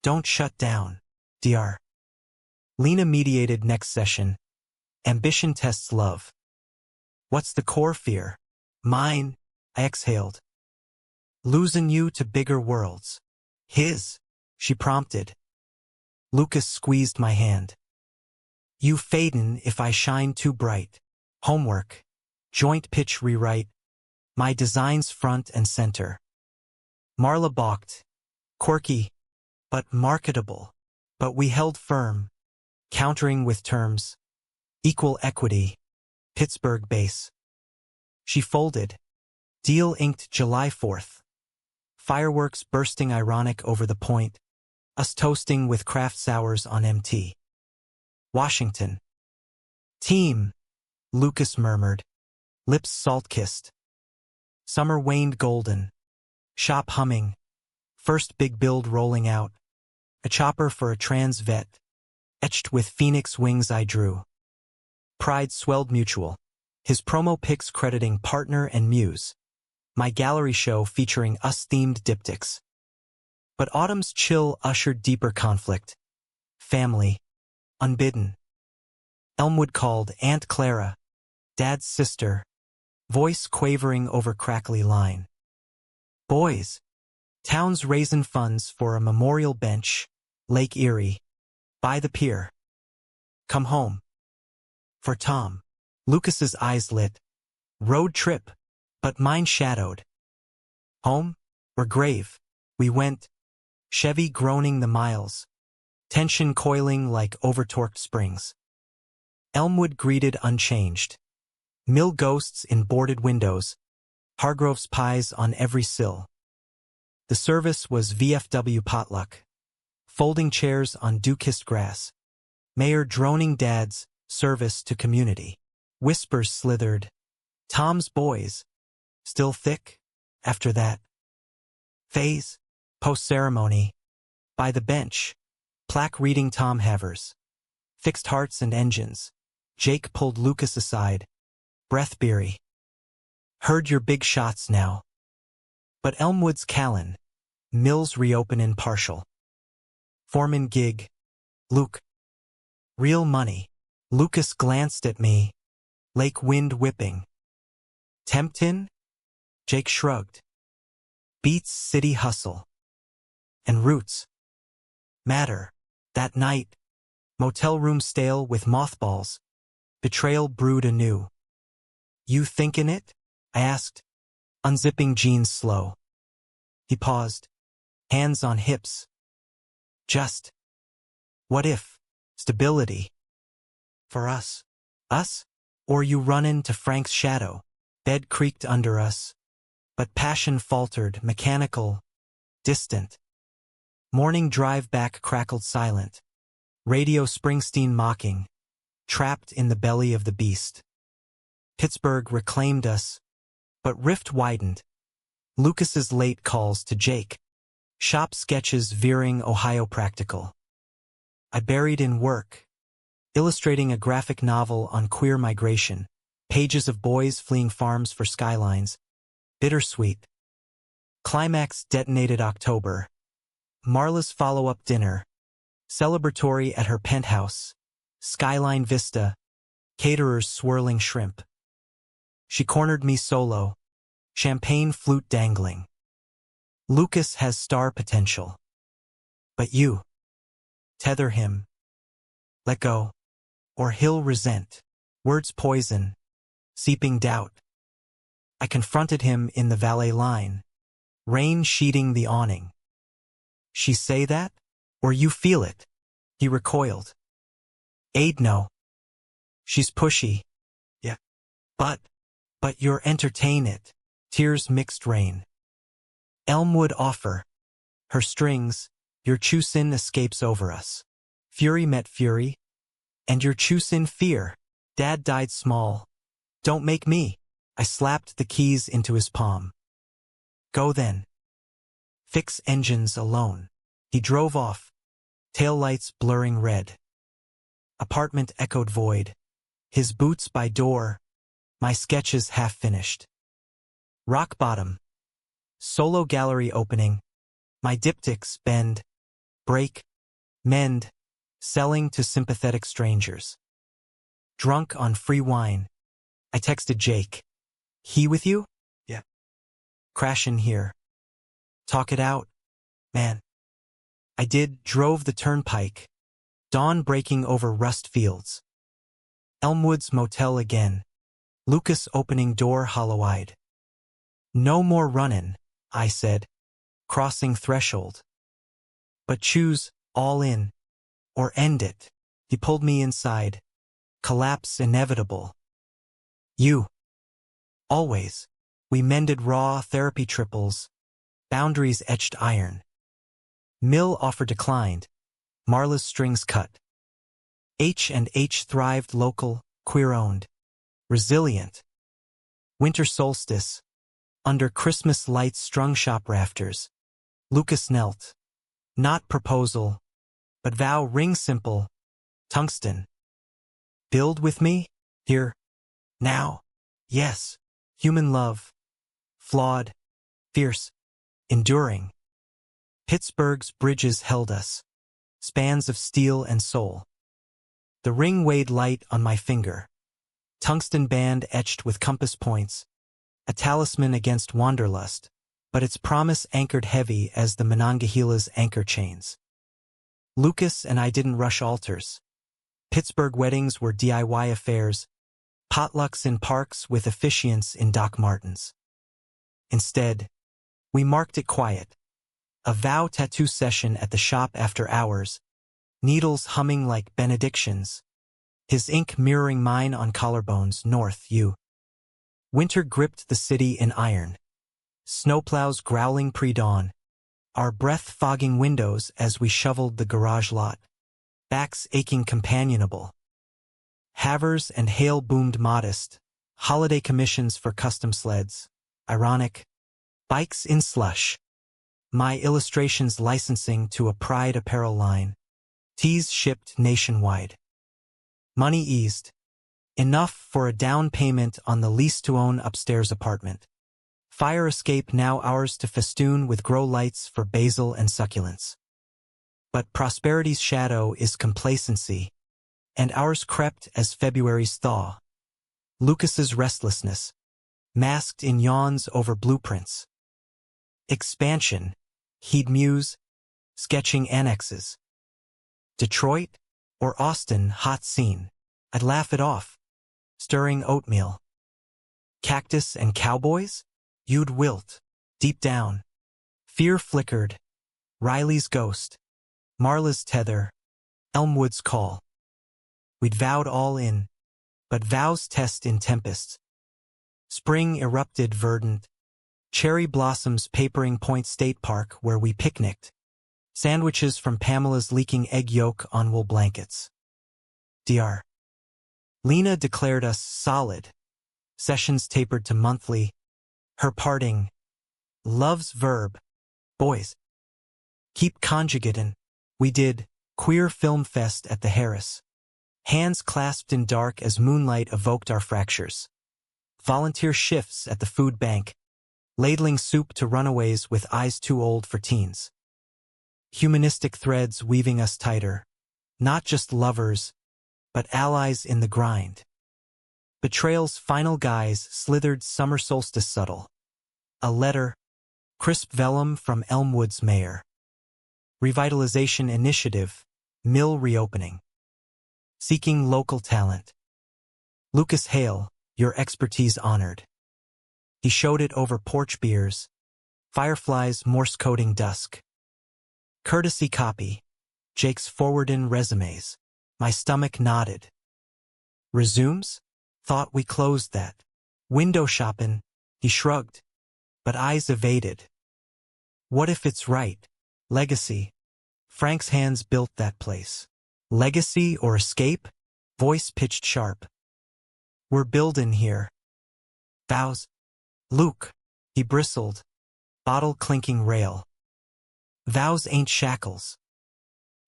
Don't shut down, Dr. Lena mediated next session. Ambition tests love. What's the core fear? Mine, I exhaled. Losing you to bigger worlds. His, she prompted. Lucas squeezed my hand. You fadin' if I shine too bright. Homework. Joint pitch rewrite. My designs front and center. Marla balked. Quirky, but marketable. But we held firm, countering with terms. Equal equity. Pittsburgh base. She folded. Deal inked July 4th. Fireworks bursting ironic over the point. Us toasting with craft sours on MT. Washington. Team, Lucas murmured. Lips salt-kissed. Summer waned golden. Shop humming. First big build rolling out. A chopper for a trans vet. Etched with phoenix wings I drew. Pride swelled mutual. His promo pics crediting partner and muse. My gallery show featuring us-themed diptychs. But autumn's chill ushered deeper conflict. Family. Unbidden. Elmwood called Aunt Clara. Dad's sister. Voice quavering over crackly line. Boys. Town's raisin' funds for a memorial bench. Lake Erie. By the pier. Come home. For Tom. Lucas's eyes lit. Road trip. But mine shadowed. Home? Or grave? We went. Chevy groaning the miles. Tension coiling like overtorqued springs. Elmwood greeted unchanged. Mill ghosts in boarded windows. Hargrove's pies on every sill. The service was VFW potluck. Folding chairs on dew-kissed grass. Mayor droning dads, service to community. Whispers slithered. Tom's boys. Still thick? After that. Phase. Post-ceremony. By the bench. Plaque reading Tom Havers. Fixed hearts and engines. Jake pulled Lucas aside. Breath beery. Heard your big shots now. But Elmwood's Callan. Mills reopen partial. Foreman gig. Luke. Real money. Lucas glanced at me. Lake wind whipping. Temptin'? Jake shrugged. Beats city hustle. And roots. Matter. That night. Motel room stale with mothballs. Betrayal brewed anew. You thinkin' it? I asked, unzipping jeans slow. He paused, hands on hips. Just. What if? Stability. For us. Us? Or you run into Frank's shadow. Bed creaked under us. But passion faltered, mechanical, distant. Morning drive back crackled silent. Radio Springsteen mocking. Trapped in the belly of the beast. Pittsburgh reclaimed us. But rift widened. Lucas's late calls to Jake. Shop sketches veering Ohio practical. I buried in work. Illustrating a graphic novel on queer migration. Pages of boys fleeing farms for skylines. Bittersweet. Climax detonated October. Marla's follow-up dinner. Celebratory at her penthouse. Skyline vista, caterers swirling shrimp. She cornered me solo, champagne flute dangling. Lucas has star potential. But you. Tether him. Let go. Or he'll resent. Words poison. Seeping doubt. I confronted him in the valet line. Rain sheeting the awning. She say that? Or you feel it? He recoiled. Aid no. She's pushy. Yeah. But you're entertain it. Tears mixed rain. Elmwood offer. Her strings, your choosin escapes over us. Fury met fury. And your choosin fear. Dad died small. Don't make me. I slapped the keys into his palm. Go then. Fix engines alone. He drove off. Taillights blurring red. Apartment echoed void. His boots by door. My sketches half finished. Rock bottom. Solo gallery opening. My diptychs bend. Break. Mend. Selling to sympathetic strangers. Drunk on free wine. I texted Jake. He with you? Yeah. Crash in here. Talk it out. Man. I did. Drove the turnpike. Dawn breaking over rust fields. Elmwood's motel again. Lucas opening door hollow-eyed. No more runnin', I said, crossing threshold. But choose, all in, or end it. He pulled me inside. Collapse inevitable. You. Always. We mended raw therapy triples. Boundaries etched iron. Mill offer declined. Marla's strings cut. H&H thrived local, queer-owned. Resilient. Winter solstice. Under Christmas lights strung shop rafters. Lucas knelt. Not proposal, but vow ring simple. Tungsten. Build with me? Here. Now. Yes. Human love. Flawed. Fierce. Enduring. Pittsburgh's bridges held us. Spans of steel and soul. The ring weighed light on my finger. Tungsten band etched with compass points. A talisman against wanderlust, but its promise anchored heavy as the Monongahela's anchor chains. Lucas and I didn't rush altars. Pittsburgh weddings were DIY affairs, potlucks in parks with officiants in Doc Martens. Instead, we marked it quiet. A vow tattoo session at the shop after hours, needles humming like benedictions, his ink mirroring mine on collarbones. North U. Winter gripped the city in iron. Snowplows growling pre-dawn. Our breath fogging windows as we shoveled the garage lot. Backs aching companionable. Havers and hail boomed modest. Holiday commissions for custom sleds. Ironic. Bikes in slush. My illustrations licensing to a Pride apparel line. Tees shipped nationwide. Money eased. Enough for a down payment on the lease-to-own upstairs apartment. Fire escape now ours to festoon with grow lights for basil and succulents. But prosperity's shadow is complacency, and ours crept as February's thaw. Lucas's restlessness, masked in yawns over blueprints. Expansion, he'd muse, sketching annexes. Detroit or Austin, hot scene. I'd laugh it off. Stirring oatmeal. Cactus and cowboys? You'd wilt. Deep down. Fear flickered. Riley's ghost. Marla's tether. Elmwood's call. We'd vowed all in, but vows test in tempests. Spring erupted verdant. Cherry blossoms papering Point State Park where we picnicked. Sandwiches from Pamela's leaking egg yolk on wool blankets. Dr. Lena declared us solid. Sessions tapered to monthly. Her parting. Love's verb. Boys. Keep conjugatin'. We did queer film fest at the Harris. Hands clasped in dark as moonlight evoked our fractures. Volunteer shifts at the food bank. Ladling soup to runaways with eyes too old for teens. Humanistic threads weaving us tighter. Not just lovers, but allies in the grind. Betrayal's final guise slithered summer solstice subtle. A letter, crisp vellum from Elmwood's mayor. Revitalization initiative, mill reopening. Seeking local talent. Lucas Hale, your expertise honored. He showed it over porch beers, fireflies Morse coding dusk. Courtesy copy, Jake's forward-in resumes. My stomach nodded. Resumes? Thought we closed that. Window shopping, he shrugged, but eyes evaded. What if it's right? Legacy. Frank's hands built that place. Legacy or escape? Voice pitched sharp. We're buildin' here. Vows. Luke. He bristled. Bottle clinking rail. Vows ain't shackles.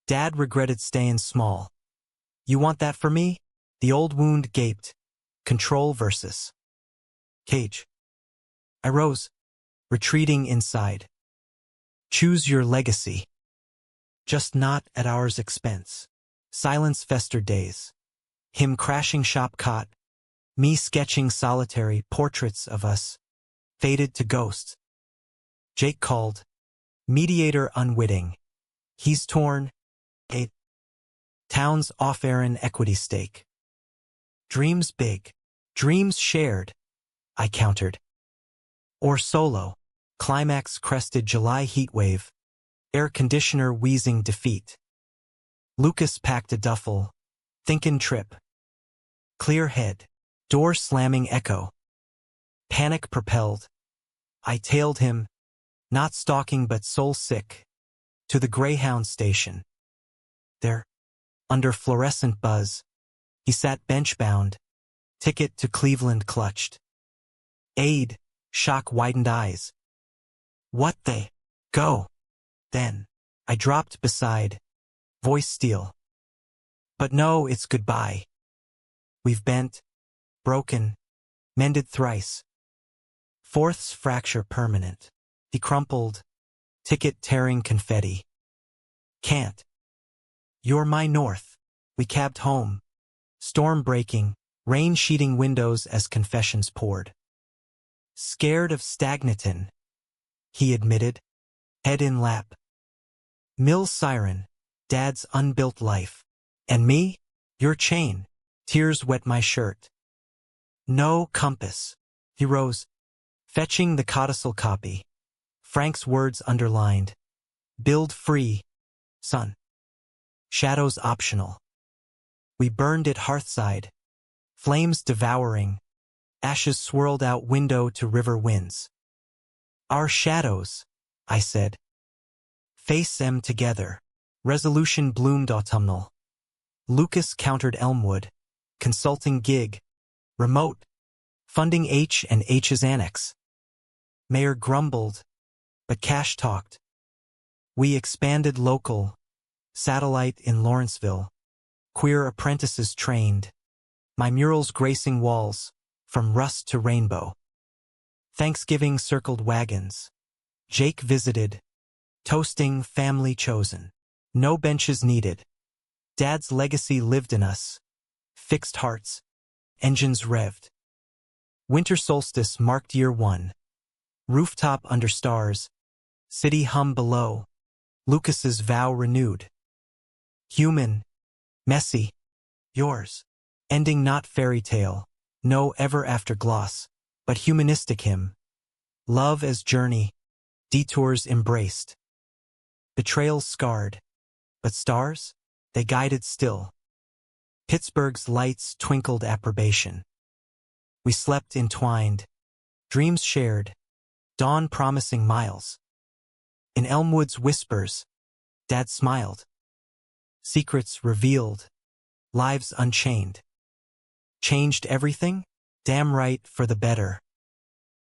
Dad regretted stayin' small. You want that for me? The old wound gaped. Control versus cage. I rose, retreating inside. Choose your legacy. Just not at ours expense. Silence festered days. Him crashing shop caught. Me sketching solitary portraits of us. Faded to ghosts. Jake called. Mediator unwitting. He's torn. A town's off-Aaron equity stake. Dreams big. Dreams shared. I countered. Or solo. Climax crested July heatwave. Air conditioner wheezing defeat. Lucas packed a duffel. Thinkin' trip. Clear head. Door slamming echo. Panic propelled. I tailed him, not stalking but soul sick, to the Greyhound station. There, under fluorescent buzz, he sat bench-bound, ticket to Cleveland clutched. Aid, shock-widened eyes. What they? Go. Then, I dropped beside, voice steel. But no, it's goodbye. We've bent, broken, mended thrice. Fourth's fracture permanent. He crumpled, ticket tearing confetti. Can't. You're my north. We cabbed home. Storm breaking, rain sheeting windows as confessions poured. Scared of stagnatin, he admitted, head in lap. Mill siren, Dad's unbuilt life. And me? Your chain. Tears wet my shirt. No compass. He rose, fetching the codicil copy. Frank's words underlined. Build free, son. Shadows optional. We burned it hearthside. Flames devouring. Ashes swirled out window to river winds. Our shadows, I said. Face them together. Resolution bloomed autumnal. Lucas countered Elmwood. Consulting gig. Remote. Funding H and H's annex. Mayor grumbled, but cash talked. We expanded local. Satellite in Lawrenceville. Queer apprentices trained. My murals gracing walls, from rust to rainbow. Thanksgiving circled wagons. Jake visited. Toasting family chosen. No benches needed. Dad's legacy lived in us. Fixed hearts. Engines revved. Winter solstice marked year one. Rooftop under stars. City hum below. Lucas's vow renewed. Human. Messy. Yours. Ending not fairy tale. No ever after gloss. But humanistic hymn. Love as journey. Detours embraced. Betrayals scarred. But stars? They guided still. Pittsburgh's lights twinkled approbation. We slept entwined. Dreams shared. Dawn promising miles. In Elmwood's whispers, Dad smiled. Secrets revealed. Lives unchained. Changed everything? Damn right for the better.